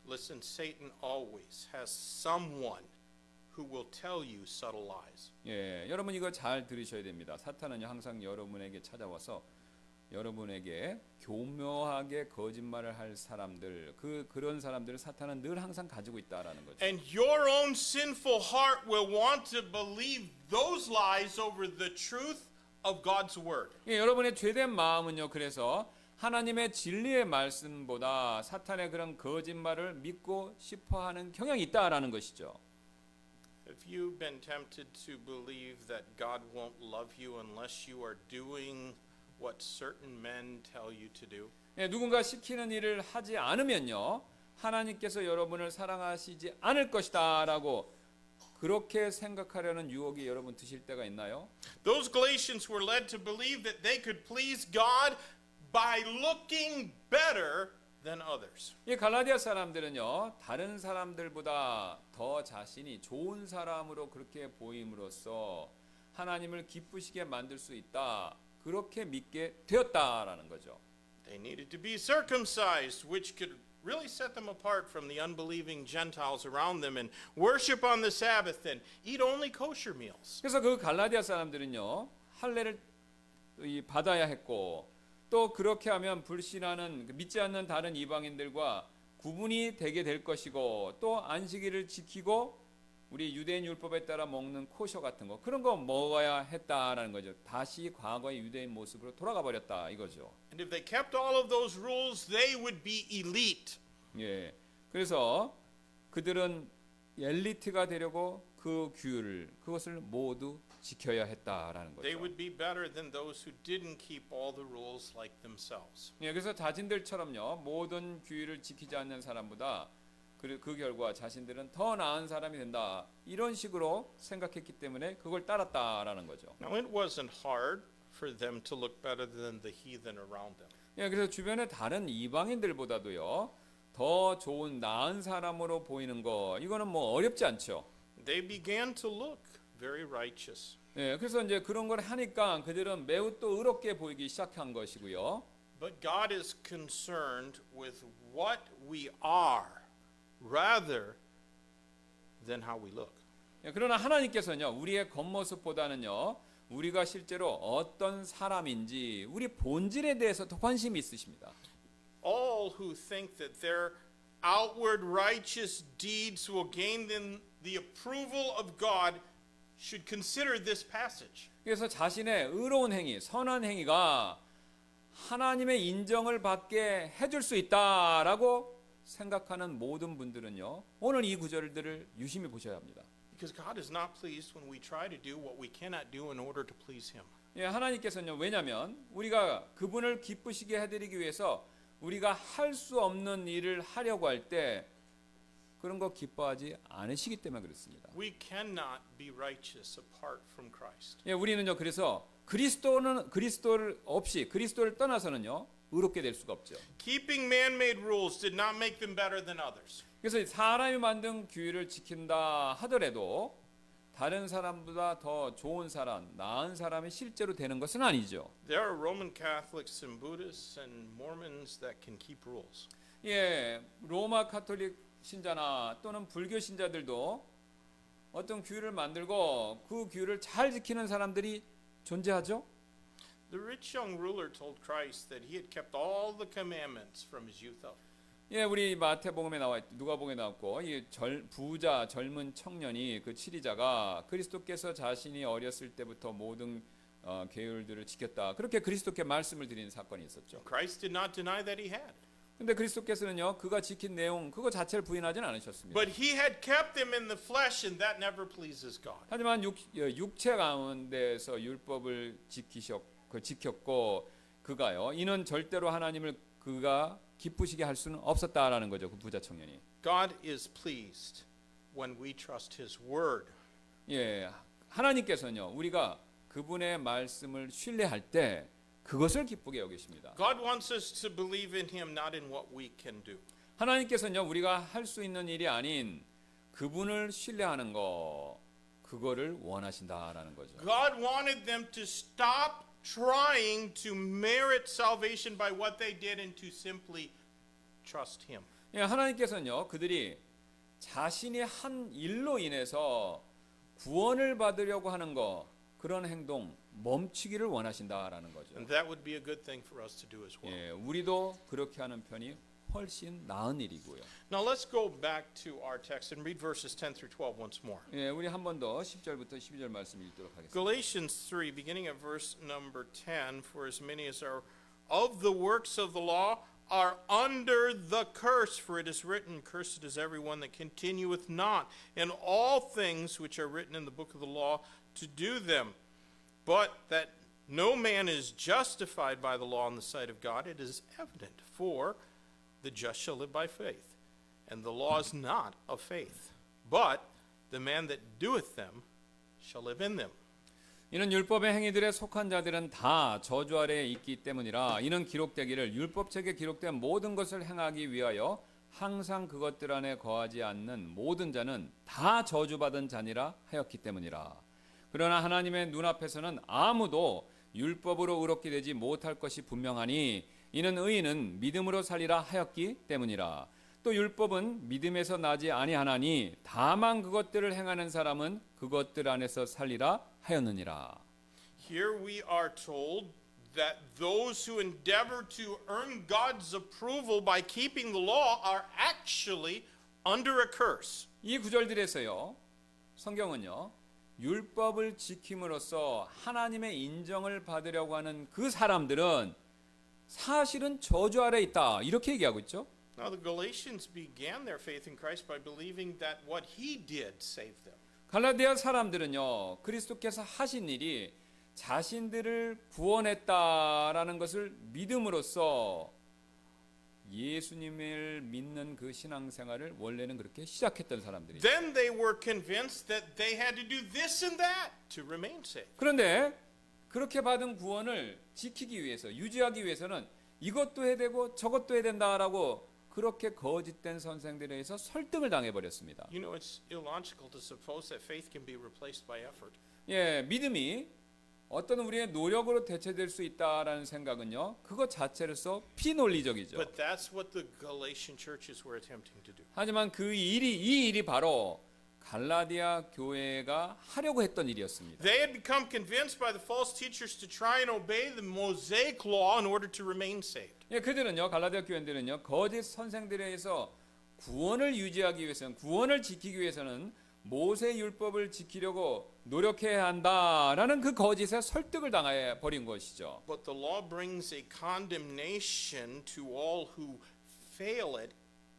Listen, Satan always has someone who will tell you subtle lies. 예, 여러분 이거 잘 들으셔야 됩니다. 사탄은요 항상 여러분에게 찾아와서 여러분에게 교묘하게 거짓말을 할 사람들, 그런 사람들을 사탄은 늘 항상 가지고 있다라는 거죠. And your own sinful heart will want to believe those lies over the truth of God's word. 예, 여러분의 죄된 마음은요. 그래서 하나님의 진리의 말씀보다 사탄의 그런 거짓말을 믿고 싶어하는 경향이 있다라는 것이죠. Have you been tempted to believe that God won't love you unless you are doing what certain men tell you to do? 예, 누군가 시키는 일을 하지 않으면요. 하나님께서 여러분을 사랑하시지 않을 것이다라고 그렇게 생각하려는 유혹이 여러분 드실 때가 있나요? Those Galatians were led to believe that they could please God by looking better than others. 이 갈라디아 사람들은요. 다른 사람들보다 더 자신이 좋은 사람으로 그렇게 보임으로써 하나님을 기쁘시게 만들 수 있다. 그렇게 믿게 되었다라는 거죠. They needed to be circumcised, which could really set them apart from the unbelieving Gentiles around them, and worship on the Sabbath and eat only kosher meals. 그래서 그 갈라디아 사람들은요. 할례를 받아야 했고 또 그렇게 하면 불신하는 믿지 않는 다른 이방인들과 구분이 되게 될 것이고 또 안식일을 지키고 우리 유대인 율법에 따라 먹는 코셔 같은 거 그런 거 먹어야 했다라는 거죠. 다시 과거의 유대인 모습으로 돌아가 버렸다 이거죠. And if they kept all of those rules, they would be elite. 예. 그래서 그들은 엘리트가 되려고 그 규율을 그것을 모두 지켜야 했다라는 They 거죠. would be better than those who didn't keep all the rules like themselves. 예, 그래서 자신들처럼요 모든 규율을 지키지 않는 사람보다 그 결과 자신들은 더 나은 사람이 된다 이런 식으로 생각했기 때문에 그걸 따랐다라는 거죠. Now, it wasn't hard for them to look better than the heathen around them. 예, 그래서 주변의 다른 이방인들보다도요 더 좋은 나은 사람으로 보이는 거 이거는 뭐 어렵지 않죠. They began to look very righteous. 예, 그래서 이제 그런 걸 하니까 그들은 매우 또 의롭게 보이기 시작한 것이고요. But God is concerned with what we are rather than how we look. 예, 그러나 하나님께서는요 우리의 겉모습보다는요 우리가 실제로 어떤 사람인지 우리 본질에 대해서 더 관심이 있으십니다. All who think that their outward righteous deeds will gain them the approval of God should consider this passage. 그래서 자신의 의로운 행위, 선한 행위가 하나님의 인정을 받게 해줄 수 있다라고 생각하는 모든 분들은요 오늘 이 구절들을 유심히 보셔야 합니다. Because God is not pleased when we try to do what we cannot do in order to please Him. 예, 하나님께서는요 왜냐하면 우리가 그분을 기쁘시게 해드리기 위해서 우리가 할 수 없는 일을 하려고 할 때 그런 거 기뻐하지 않으시기 때문에 그렇습니다. We cannot be righteous apart from Christ. 예, 우리는요 그래서 그리스도를 없이 그리스도를 떠나서는요 의롭게 될 수가 없죠. Keeping man-made rules did not make them better than others. 그래서 사람이 만든 규율을 지킨다 하더라도 다른 사람보다 더 좋은 사람, 나은 사람이 실제로 되는 것은 아니죠. There are Roman Catholics and Buddhists and Mormons that can keep rules. 예, 로마 카톨릭 신자나 또는 불교 신자들도 어떤 규율을 만들고 그 규율을 잘 지키는 사람들이 존재하죠. The rich young ruler told Christ that he had kept all the commandments from his youth up. 예, 우리 마태복음에 나와 있고 누가복음에 나왔고 이 부자 젊은 청년이 그 치리자가 그리스도께서 자신이 어렸을 때부터 모든 계율들을 지켰다. 그렇게 그리스도께 말씀을 드리는 사건이 있었죠. Christ did not deny that he had. 근데 그리스도께서는요 그가 지킨 내용 그거 자체를 부인하진 않으셨습니다. But he had kept them in the flesh and that never pleases God. 하지만 육체 가운데서 율법을 지켰고 그가요 이는 절대로 하나님을 그가 기쁘시게 할 수는 없었다라는 거죠. 그 부자 청년이. God is pleased when we trust his word. 예, 하나님께서는요 우리가 그분의 말씀을 신뢰할 때 그것을 기쁘게 여기십니다. God wants us to believe in him not in what we can do. 하나님께서는요 우리가 할 수 있는 일이 아닌 그분을 신뢰하는 거 그거를 원하신다라는 거죠. God wanted them to stop trying to merit salvation by what they did and to simply trust him. 예, 하나님께서는요 그들이 자신이 한 일로 인해서 구원을 받으려고 하는 거 그런 행동 멈추기를 원하신다라는 거죠. And that would be a good thing for us to do as well. 예, 우리도 그렇게 하는 편이 훨씬 나은 일이고요. Now let's go back to our text and read verses 10 through 12 once more. 예, 우리 한 번 더 10절부터 12절 말씀 읽도록 하겠습니다. Galatians 3, beginning at verse number 10, for as many as are of the works of the law are under the curse, for it is written, cursed is everyone that continueth not in all things which are written in the book of the law to do them. But that no man is justified by the law in the sight of God, it is evident, for the just shall live by faith. And the law is not of faith, but the man that doeth them shall live in them. 이는 율법의 행위들에 속한 자들은 다 저주 아래에 있기 때문이라. 이는 기록되기를 율법책에 기록된 모든 것을 행하기 위하여 항상 그것들 안에 거하지 않는 모든 자는 다 저주받은 자니라 하였기 때문이라. 그러나 하나님의 눈앞에서는 아무도 율법으로 의롭게 되지 못할 것이 분명하니 이는 의인은 믿음으로 살리라 하였기 때문이라. 또 율법은 믿음에서 나지 아니하나니 다만 그것들을 행하는 사람은 그것들 안에서 살리라 하였느니라. Here we are told that those who endeavor to earn God's approval by keeping the law are actually under a curse. 이 구절들에서요. 성경은요. 율법을 지킴으로써 하나님의 인정을 받으려고 하는 그 사람들은 사실은 저주 아래 있다. 이렇게 얘기하고 있죠. Now the Galatians began their faith in Christ by believing that what he did saved them. 갈라디아 사람들은요, 그리스도께서 하신 일이 자신들을 구원했다라는 것을 믿음으로써 예수님을 믿는 그 신앙생활을 원래는 그렇게 시작했던 사람들이죠. Then they were convinced that they had to do this and that to remain saved. 그런데 그렇게 받은 구원을 지키기 위해서, 유지하기 위해서는 이것도 해야 되고 저것도 해야 된다라고 그렇게 거짓된 선생들에 의해서 설득을 당해버렸습니다. You know, it's illogical to suppose that faith can be replaced by effort. 예, 믿음이 어떤 우리의 노력으로 대체될 수 있다라는 생각은요, 그것 자체로서 비논리적이죠. But that's what the Galatian churches were attempting to do. 하지만 이 일이 바로 갈라디아 교회가 하려고 했던 일이었습니다. They had become convinced by the false teachers to try and obey the Mosaic law in order to remain saved. 예, 그들은요, 갈라디아 교인들은요, 거짓 선생들에 의해서 구원을 유지하기 위해서는, 구원을 지키기 위해서는 모세 율법을 지키려고 노력해야 한다라는 그 거짓에 설득을 당해 버린 것이죠. But the law brings a condemnation to all who fail it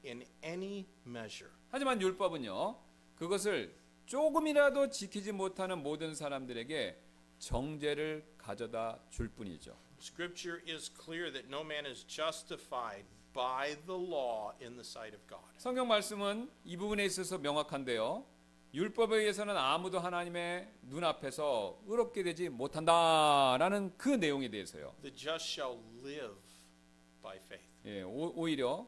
in any measure. 하지만 율법은요, 그것을 조금이라도 지키지 못하는 모든 사람들에게 정죄를 가져다 줄 뿐이죠. Scripture is clear that no man is justified by the law in the sight of God. 성경 말씀은 이 부분에 있어서 명확한데요. 율법에 의해서는 아무도 하나님의 눈앞에서 의롭게 되지 못한다라는 그 내용에 대해서요. The just shall live by faith. 예, 오히려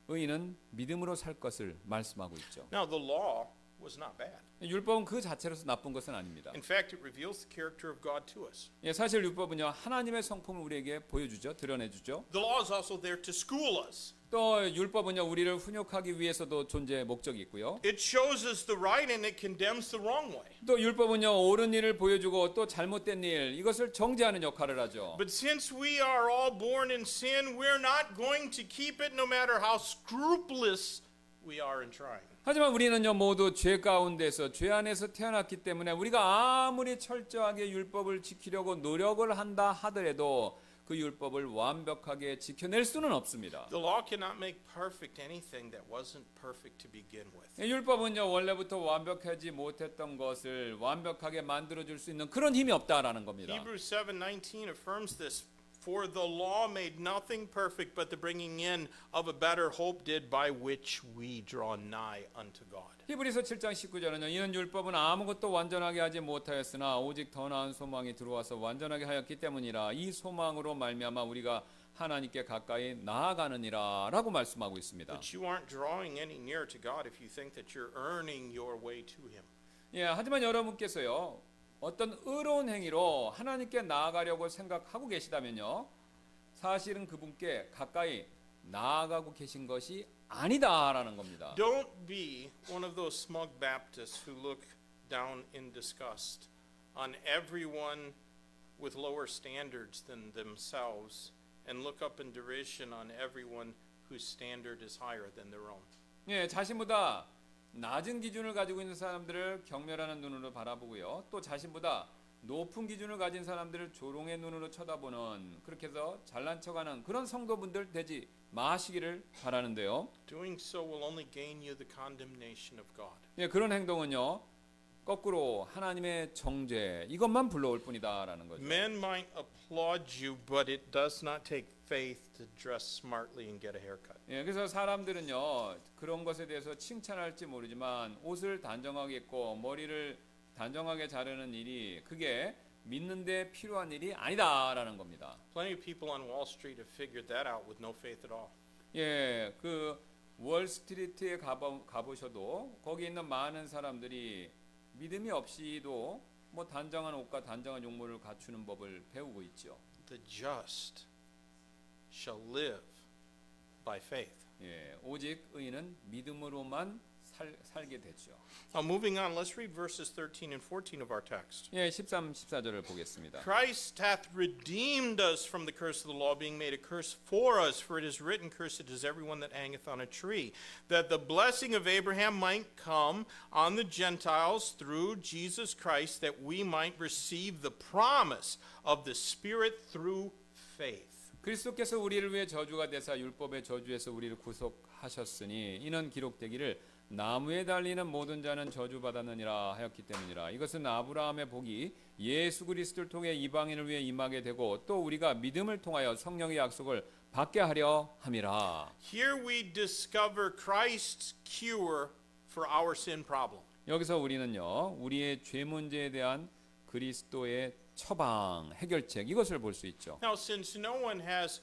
의인은 믿음으로 살 것을 말씀하고 있죠. Now the law was not bad. 율법은 그 자체로서 나쁜 것은 아닙니다. In fact, it reveals the character of God to us. 예, 사실 율법은요, 하나님의 성품을 우리에게 보여주죠, 드러내주죠. The law is also there to school us. 또 율법은요, 우리를 훈육하기 위해서도 존재의 목적이 있고요. It shows us the right and it condemns the wrong way. 또 율법은요, 옳은 일을 보여주고 또 잘못된 일, 이것을 정죄하는 역할을 하죠. But since we are all born in sin, we're not going to keep it no matter how scrupulous we are in trying. 하지만 우리는요, 모두 죄 가운데서, 죄 안에서 태어났기 때문에 우리가 아무리 철저하게 율법을 지키려고 노력을 한다 하더라도 그 율법을 완벽하게 지켜낼 수는 없습니다. The law cannot make perfect anything that wasn't perfect to begin with. 율법은요, 원래부터 완벽하지 못했던 것을 완벽하게 만들어줄 수 있는 그런 힘이 없다라는 겁니다. Hebrews 7:19 affirms this. For the law made nothing perfect, but the bringing in of a better hope did, by which we draw nigh unto God. 히브리서 7장 19절은요. 이는 율법은 아무것도 완전하게 하지 못하였으나 오직 더 나은 소망이 들어와서 완전하게 하였기 때문이라. 이 소망으로 말미암아 우리가 하나님께 가까이 나아가느니라라고 말씀하고 있습니다. But you aren't drawing any nearer to God if you think that you're earning your way to Him. 예, 하지만 여러분께서요, 어떤 의로운 행위로 하나님께 나아가려고 생각하고 계시다면요, 사실은 그분께 가까이 나아가고 계신 것이 아니다라는 겁니다. Don't be one of those smug Baptists who look down in disgust on everyone with lower standards than themselves and look up in derision on everyone whose standard is higher than their own. 예, 자신보다 낮은 기준을 가지고 있는 사람들을 경멸하는 눈으로 바라보고요. 또 자신보다 높은 기준을 가진 사람들을 조롱의 눈으로 쳐다보는, 그렇게 해서 잘난 척하는 그런 성도분들 되지 마시기를 바라는데요. Doing so will only gain you the condemnation of God. 예, 그런 행동은요, 거꾸로 하나님의 정죄, 이것만 불러올 뿐이다라는 거죠. Men might applaud you, but it does not take faith to dress smartly and get a haircut. 예, 그래서 사람들은요, 그런 것에 대해서 칭찬할지 모르지만 옷을 단정하게 입고 머리를 단정하게 자르는 일이 그게 믿는데 필요한 일이 아니다라는 겁니다. Plenty of people on Wall Street have figured that out with no faith at all. 예, 그 월스트리트에 가보셔도 거기 있는 많은 사람들이 믿음이 없이도 뭐 단정한 옷과 단정한 용모를 갖추는 법을 배우고 있죠. The just shall live by faith. 예, 오직 의인은 믿음으로만 살게 되죠. Now moving on, let's read verses 13 and 14 of our text. 예, 13, 14절을 보겠습니다. Christ hath redeemed us from the curse of the law, being made a curse for us, for it is written, Cursed is everyone that hangeth on a tree, that the blessing of Abraham might come on the Gentiles through Jesus Christ, that we might receive the promise of the Spirit through faith. 그리스도께서 우리를 위해 저주가 되사 율법의 저주에서 우리를 구속하셨으니 이는 기록되기를 나무에 달리는 모든 자는 저주받았느니라 하였기 때문이라. 이것은 아브라함의 복이 예수 그리스도를 통해 이방인을 위해 임하게 되고 또 우리가 믿음을 통하여 성령의 약속을 받게 하려 함이라. Here we discover Christ's cure for our sin problem. 여기서 우리는요, 우리의 죄 문제에 대한 그리스도의 처방, 해결책 이것을 볼 수 있죠. Now, since no one has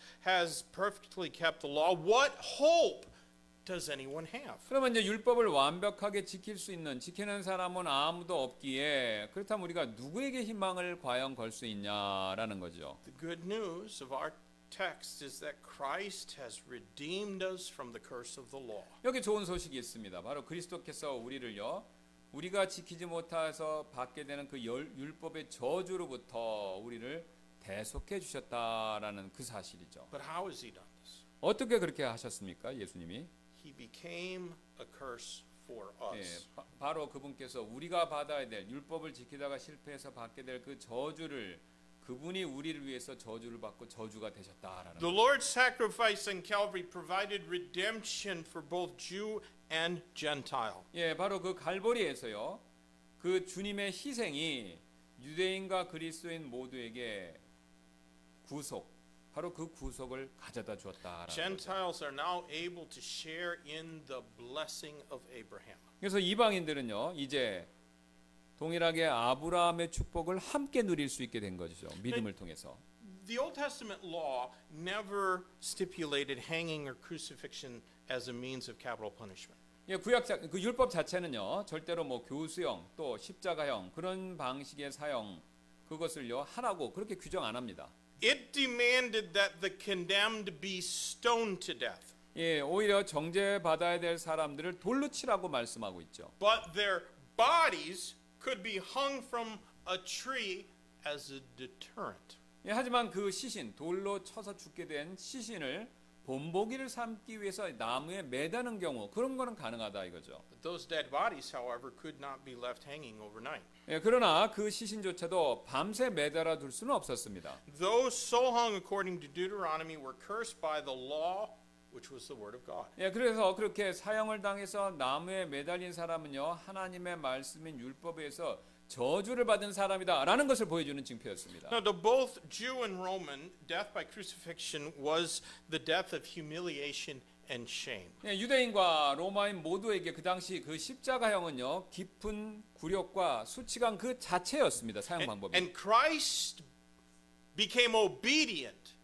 perfectly kept the law, what hope does anyone have? 그러면 이제 율법을 완벽하게 지킬 수 있는 지키는 사람은 아무도 없기에 그렇다면 우리가 누구에게 희망을 과연 걸 수 있냐라는 거죠. The good news of our text is that Christ has redeemed us from the curse of the law. 여기 좋은 소식이 있습니다. 바로 그리스도께서 우리를요, 우리가 지키지 못해서 받게 되는 그 율법의 저주로부터 우리를 대속해 주셨다라는 그 사실이죠. But how has he done this? 어떻게 그렇게 하셨습니까, 예수님이? He became a curse for us. 바로 그분께서 우리가 받아야 될 율법을 지키다가 실패해서 받게 될 그 저주를 그분이 우리를 위해서 저주를 받고 저주가 되셨다라는 The Lord's sacrifice on Calvary provided redemption for both Jew and Gentile. 예, 바로 그 갈보리에서요. 그 주님의 희생이 유대인과 그리스도인 모두에게 구속, 바로 그 구속을 가져다 주었다라는 거죠. Gentiles are now able to share in the blessing of Abraham. 그래서 이방인들은요, 이제 동일하게 아브라함의 축복을 함께 누릴 수 있게 된 거죠. 믿음을 통해서. The Old Testament law never stipulated hanging or crucifixion as a means of capital punishment. 예, 그 율법 자체는요, 절대로 뭐 교수형 또 십자가형 그런 방식의 사형 그것을요 하라고 그렇게 규정 안 합니다. It demanded that the condemned be stoned to death. 예, 오히려 정죄 받아야 될 사람들을 돌로 치라고 말씀하고 있죠. But their bodies could be hung from a tree as a deterrent. 예, 하지만 그 시신, 돌로 쳐서 죽게 된 시신을 본보기를 삼기 위해서 나무에 매다는 경우 그런 거는 가능하다 이거죠. But those dead bodies, however, could not be left hanging overnight. 예, 그러나 그 시신조차도 밤새 매달아 둘 수는 없었습니다. Those so hung according to Deuteronomy were cursed by the law, which was the word of God. 예, 그래서 그렇게 사형을 당해서 나무에 매달린 사람은요 하나님의 말씀인 율법에 의해서 저주를 받은 사람이다라는 것을 보여주는 징표였습니다. Now, to both Jew and Roman, death by crucifixion was the death of humiliation and shame. 예, 유대인과 로마인 모두에게 그 당시 그 십자가형은요 깊은 굴욕과 수치감 그 자체였습니다. 사형 방법이. And Christ became obedient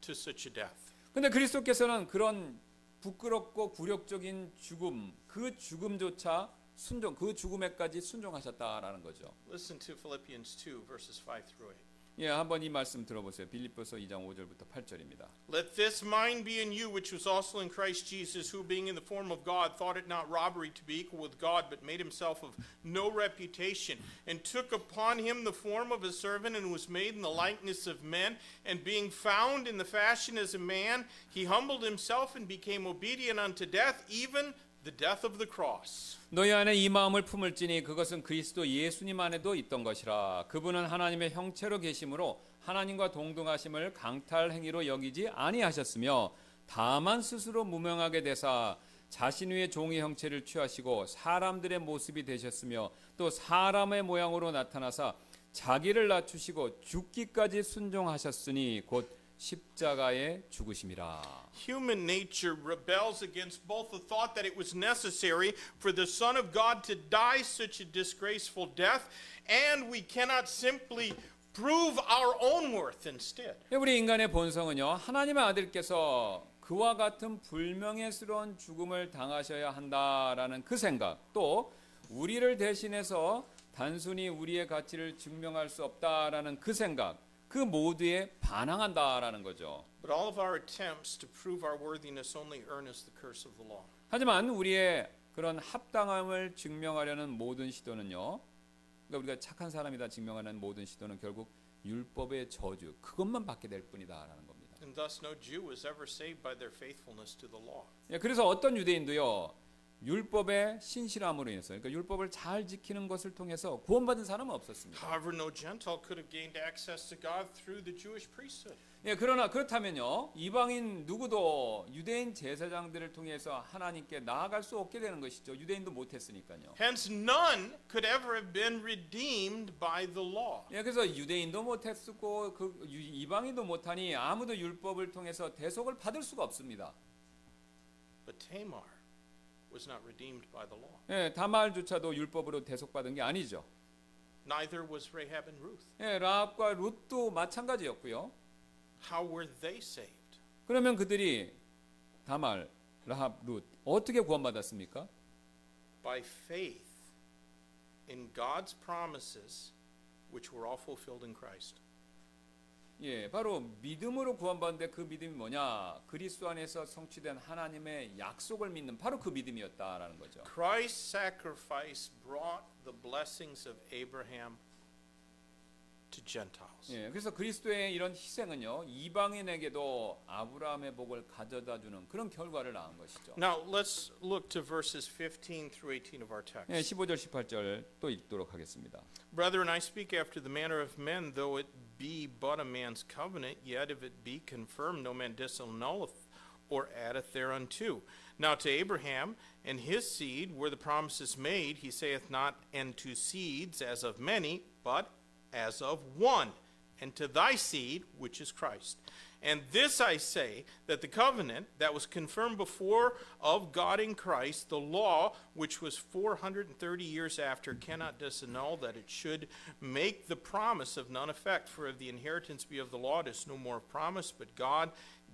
to such a death. 근데 그리스도께서는 그런 부끄럽고 굴욕적인 죽음, 그 죽음조차 순종, 그 죽음에까지 순종하셨다라는 거죠. Listen to Philippians 2, verses 5 through 8. 예, 한번 이 말씀 들어보세요. 빌립보서 2장 5절부터 8절입니다. Let this mind be in you, which was also in Christ Jesus, who being in the form of God, thought it not robbery to be equal with God, but made himself of no reputation, and took upon him the form of a servant, and was made in the likeness of men. And being found in the fashion as a man, he humbled himself and became obedient unto death, even the death of the cross. 너희 안에 이 마음을 품을지니 그것은 그리스도 예수님 안에도 있던 것이라. 그분은 하나님의 형체로 계심으로 하나님과 동등하심을 강탈 행위로 여기지 아니하셨으며 다만 스스로 무명하게 되사 자신 위에 종의 형체를 취하시고 사람들의 모습이 되셨으며 또 사람의 모양으로 나타나사 자기를 낮추시고 죽기까지 순종하셨으니 곧 십자가에 죽으심이라. Human nature rebels against both the thought that it was necessary for the Son of God to die such a disgraceful death, and we cannot simply prove our own worth instead. 우리 인간의 본성은요, 하나님의 아들께서 그와 같은 불명예스러운 죽음을 당하셔야 한다라는 그 생각, 또 우리를 대신해서 단순히 우리의 가치를 증명할 수 없다라는 그 생각, 그 모두에 반항한다라는 거죠. But all of our attempts to prove our worthiness only earn us the curse of the law. 하지만 우리의 그런 합당함을 증명하려는 모든 시도는요, 그러니까 우리가 착한 사람이다 증명하는 모든 시도는 결국 율법의 저주, 그것만 받게 될 뿐이다라는 겁니다. And thus no Jew was ever saved by their faithfulness to the law. 그래서 어떤 유대인도요, 율법의 신실함으로 인해서, 그러니까 율법을 잘 지키는 것을 통해서 구원받은 사람은 없었습니다. However, no Gentile could have gained access to God through the Jewish priesthood. 예, 그러나 그렇다면요, 이방인 누구도 유대인 제사장들을 통해서 하나님께 나아갈 수 없게 되는 것이죠. 유대인도 못했으니까요. Hence, none could ever have been redeemed by the law. 예, 그래서 유대인도 못했고 그 이방인도 못하니 아무도 율법을 통해서 대속을 받을 수가 없습니다. But Tamar was not redeemed by the law. 예, 다말조차도 율법으로 대속받은 게 아니죠. Neither was Rahab and Ruth. 예, 라합과 룻도 마찬가지였고요. How were they saved? 그러면 그들이 다말, 라합, 룻 어떻게 구원받았습니까? By faith in God's promises, which were all fulfilled in Christ. 예, 바로 믿음으로 구원받는데 그 믿음이 뭐냐? 그리스도 안에서 성취된 하나님의 약속을 믿는 바로 그 믿음이었다라는 거죠. Christ's sacrifice brought the blessings of Abraham to Gentiles. 예, 그래서 그리스도의 이런 희생은요, 이방인에게도 아브라함의 복을 가져다 주는 그런 결과를 낳은 것이죠. Now let's look to verses 15 through 18 of our text. 예, 15절 18절 또 읽도록 하겠습니다. Brethren, I speak after the manner of men, though it be but a man's covenant, yet if it be confirmed, no man disannulleth or addeth thereunto. Now to Abraham and his seed were the promises made. He saith not, and to seeds as of many, but as of one, and to thy seed, which is Christ. And this I say, that the covenant that was confirmed before of God in Christ, the law, which was 430 years after, cannot disannul that it should make the promise of none effect. For if the inheritance be of the law, it is no more of promise, but God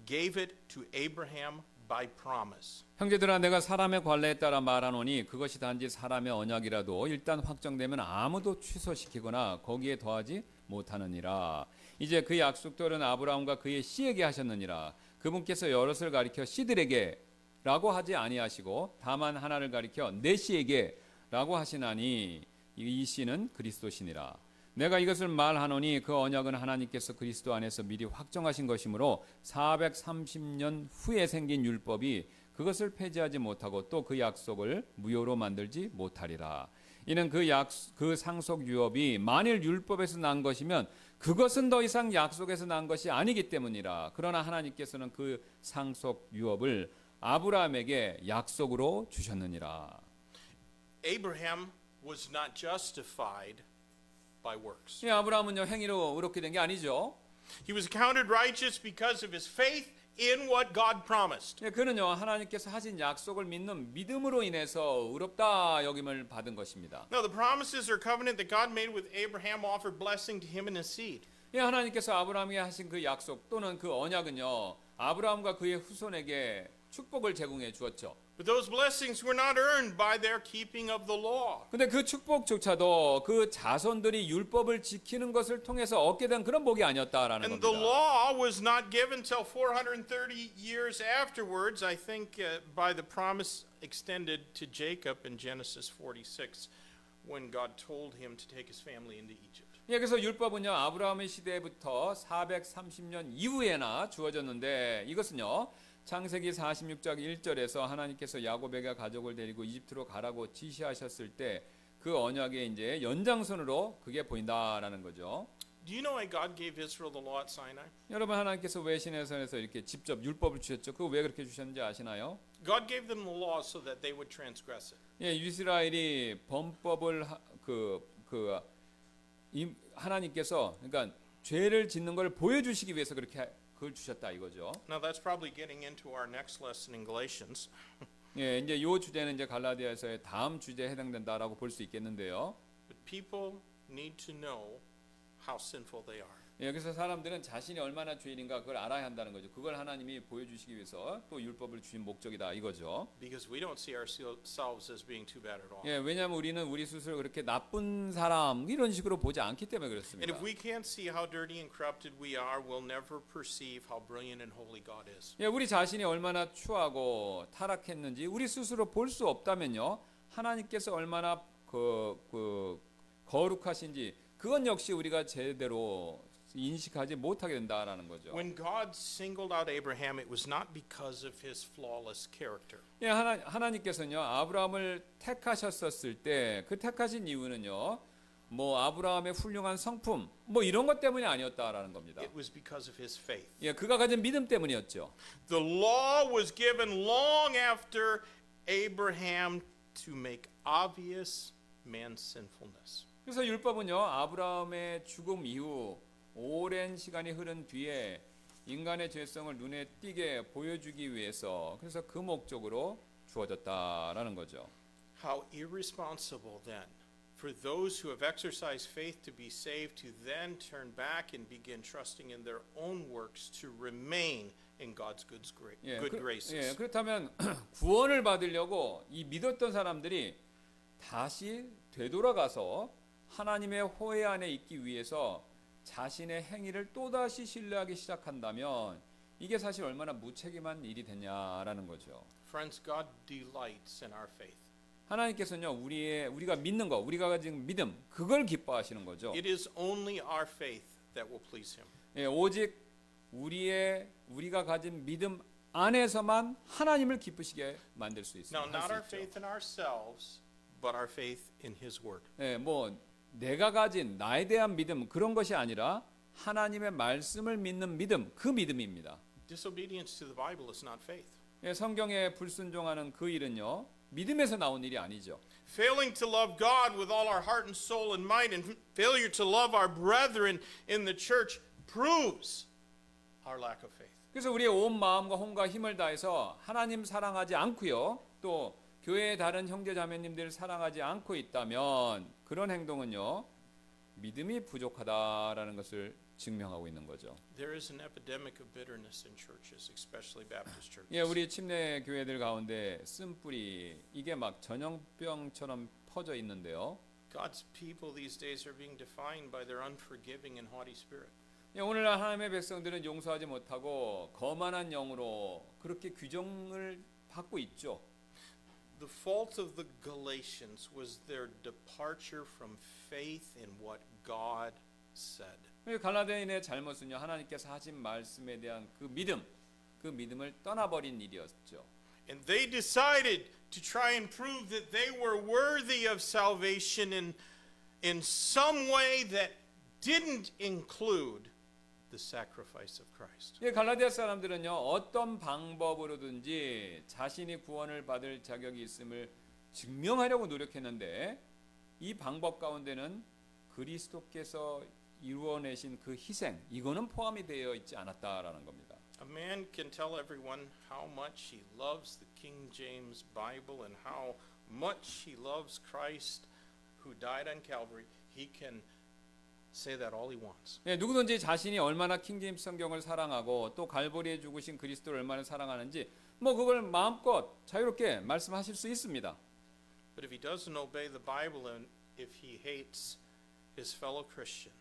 gave it to Abraham by promise. 형제들아, 내가 사람의 관례에 따라 말하노니 그것이 단지 사람의 언약이라도 일단 확정되면 아무도 취소시키거나 거기에 더하지 못하느니라. 이제 그 약속들은 아브라함과 그의 씨에게 하셨느니라. 그분께서 여럿을 가리켜 씨들에게라고 하지 아니하시고 다만 하나를 가리켜 내 씨에게라고 하시나니 이 씨는 그리스도시니라. 내가 이것을 말하노니 그 언약은 하나님께서 그리스도 안에서 미리 확정하신 것이므로 430년 후에 생긴 율법이 그것을 폐지하지 못하고 또 그 약속을 무효로 만들지 못하리라. 이는 그 상속 유업이 만일 율법에서 난 것이면 그것은 더 이상 약속에서 난 것이 아니기 때문이라. 그러나 하나님께서는 그 상속 유업을 아브라함에게 약속으로 주셨느니라. Abraham was not justified by works. 이 아브라함은요, 행위로 의롭게 된 게 아니죠. He was counted righteous because of his faith in what God promised. 예, 그는요, 하나님께서 하신 약속을 믿는 믿음으로 인해서 의롭다 여김을 받은 것입니다. Now, the promises or covenant that God made with Abraham offered blessing to him and his seed. 예, 하나님께서 아브라함에게 하신 그 약속 또는 그 언약은요, 아브라함과 그의 후손에게 축복을 제공해 주었죠. But those blessings were not earned by their keeping of the law. 근데 그 축복조차도 그 자손들이 율법을 지키는 것을 통해서 얻게 된 그런 복이 아니었다라는 And the 겁니다. law was not given till 430 years afterwards, I think by the promise extended to Jacob in Genesis 46 when God told him to take his family into Egypt. 예, 그래서 율법은요, 아브라함의 시대부터 430년 이후에나 주어졌는데 이것은요, 창세기 46장 1절에서 하나님께서 야곱에게 가족을 데리고 이집트로 가라고 지시하셨을 때 그 언약의 이제 연장선으로 그게 보인다라는 거죠. Do you know why God gave Israel the law at Sinai? 여러분, 하나님께서 왜 시내산에서 이렇게 직접 율법을 주셨죠? 그거 왜 그렇게 주셨는지 아시나요? God gave them the law so that they would transgress it. 예, 이스라엘이 범법을 하나님께서 그러니까 죄를 짓는 걸 보여주시기 위해서 그렇게 그걸 주셨다 이거죠. Now that's probably getting into our next lesson in Galatians. 예, 이제 요 주제는 이제 갈라디아서의 다음 주제에 해당된다라고 볼 수 있겠는데요. But people need to know how sinful they are. 예, 그래서 사람들은 자신이 얼마나 죄인인가 그걸 알아야 한다는 거죠. 그걸 하나님이 보여주시기 위해서 또 율법을 주신 목적이다 이거죠. Because we don't see ourselves as being too bad at all. 예, 왜냐하면 우리는 우리 스스로 그렇게 나쁜 사람 이런 식으로 보지 않기 때문에 And 그렇습니다. if we can't see how dirty and corrupted we are, we'll never perceive how brilliant and holy God is. 예, 우리 자신이 얼마나 추하고 타락했는지 우리 스스로 볼 수 없다면요, 하나님께서 얼마나 거룩하신지 그건 역시 우리가 제대로 인식하지 못하게 된다라는 거죠. When God singled out Abraham, it was not because of his flawless character. 예, 하나님께서는요 아브라함을 택하셨었을 때 그 택하신 이유는요 뭐 아브라함의 훌륭한 성품 뭐 이런 것 때문이 아니었다라는 겁니다. It was because of his faith. 예, 그가 가진 믿음 때문이었죠. The law was given long after Abraham to make obvious man's sinfulness. 그래서 율법은요 아브라함의 죽음 이후 오랜 시간이 흐른 뒤에 인간의 죄성을 눈에 띄게 보여주기 위해서 그래서 그 목적으로 주어졌다라는 거죠. How irresponsible then for those who have exercised faith to be saved to then turn back and begin trusting in their own works to remain in God's good graces. 그렇다면 구원을 받으려고 이 믿었던 사람들이 다시 되돌아가서 하나님의 호혜 안에 있기 위해서 자신의 행위를 또다시 신뢰하기 시작한다면 이게 사실 얼마나 무책임한 일이 되냐라는 거죠. Friends, God delights in our faith. 하나님께서는요 우리가 믿는 거, 우리가 가진 믿음 그걸 기뻐하시는 거죠. It is only our faith that will please Him. 예, 오직 우리가 가진 믿음 안에서만 하나님을 기쁘시게 만들 수 있습니다. Now, not our faith in ourselves, but our faith in His Word. 예, 뭐 내가 가진 나에 대한 믿음 그런 것이 아니라 하나님의 말씀을 믿는 믿음 그 믿음입니다. Disobedience to the Bible is not faith. 예, 성경에 불순종하는 그 일은요 믿음에서 나온 일이 아니죠. Failing to love God with all our heart and soul and might, and failure to love our brethren in the church proves our lack of faith. 그래서 우리의 온 마음과 혼과 힘을 다해서 하나님 사랑하지 않고요. 또 교회의 다른 형제 자매님들 사랑하지 않고 있다면 그런 행동은요. 믿음이 부족하다라는 것을 증명하고 있는 거죠. There is an epidemic of bitterness in churches, especially Baptist churches. 예, 우리 침례 교회들 가운데 쓴뿌리 이게 막 전염병처럼 퍼져 있는데요. God's people these days are being defined by their unforgiving and haughty spirit. 예, 오늘날 하나님의 백성들은 용서하지 못하고 거만한 영으로 그렇게 규정을 받고 있죠. The fault of the Galatians was their departure from faith in what God said. 갈라디아인의 잘못은요 하나님께서 하신 말씀에 대한 그 믿음을 떠나버린 일이었죠. And they decided to try and prove that they were worthy of salvation in some way that didn't include the sacrifice of Christ. 예, 갈라디아 사람들은요 어떤 방법으로든지 자신이 구원을 받을 자격이 있음을 증명하려고 노력했는데 이 방법 가운데는 그리스도께서 이루어내신 그 희생 이거는 포함이 되어 있지 않았다라는 겁니다. A man can tell everyone how much he loves the King James Bible and how much he loves Christ who died on Calvary. He can say that all he wants. 예, 누구든지 자신이 얼마나 킹제임스 성경을 사랑하고 또 갈보리에 죽으신 그리스도를 얼마나 사랑하는지 뭐 그걸 마음껏 자유롭게 말씀하실 수 있습니다. But if he doesn't obey the Bible and if he hates his fellow Christian,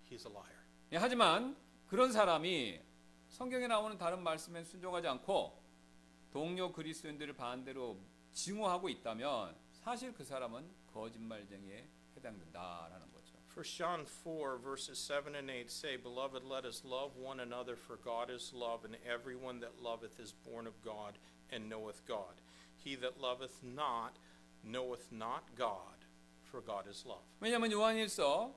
he's a liar. 예, 하지만 그런 사람이 성경에 나오는 다른 말씀에 순종하지 않고 동료 그리스도인들을 반대로 증오하고 있다면 사실 그 사람은 거짓말쟁이에 해당된다라는 거죠. 1 John 4 verses 7 and 8 say, Beloved, let us love one another, for God is love, and everyone that loveth is born of God and knoweth God. He that loveth not knoweth not God, for God is love. 왜냐하면 요한일서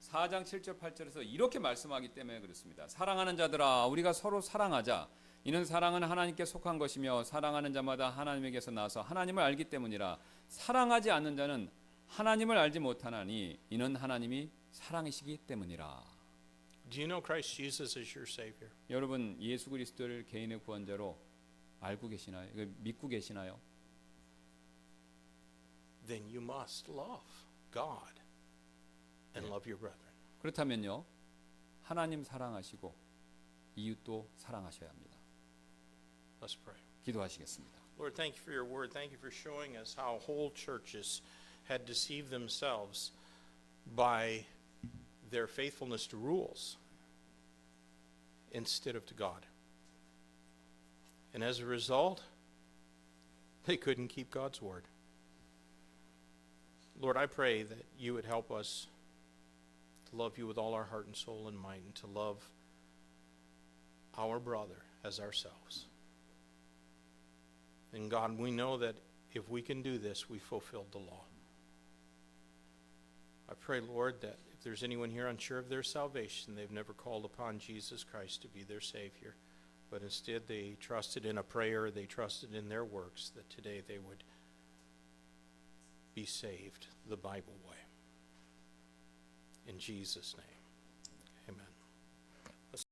4장 7절 8절에서 이렇게 말씀하기 때문에 그렇습니다. 사랑하는 자들아 우리가 서로 사랑하자. 이는 사랑은 하나님께 속한 것이며 사랑하는 자마다 하나님에게서 나서 하나님을 알기 때문이라. 사랑하지 않는 자는 하나님을 알지 못하나니 이는 하나님이 사랑이시기 때문이라. Do you know Christ Jesus is your Savior? 여러분 예수 그리스도를 개인의 구원자로 알고 계시나요? 믿고 계시나요? Then you must love God and love your brethren. 그렇다면요. 하나님 사랑하시고 이웃도 사랑하셔야 합니다. Let's pray. 기도하시겠습니다. Lord, thank you for your word. Thank you for showing us how whole churches had deceived themselves by their faithfulness to rules instead of to God. And as a result, they couldn't keep God's word. Lord, I pray that you would help us to to love you with all our heart and soul and might, and to love our brother as ourselves. And God, we know that if we can do this, we fulfilled the law. I pray, Lord, that if there's anyone here unsure of their salvation, they've never called upon Jesus Christ to be their Savior, but instead they trusted in a prayer, they trusted in their works, that today they would be saved the Bible way. In Jesus' name.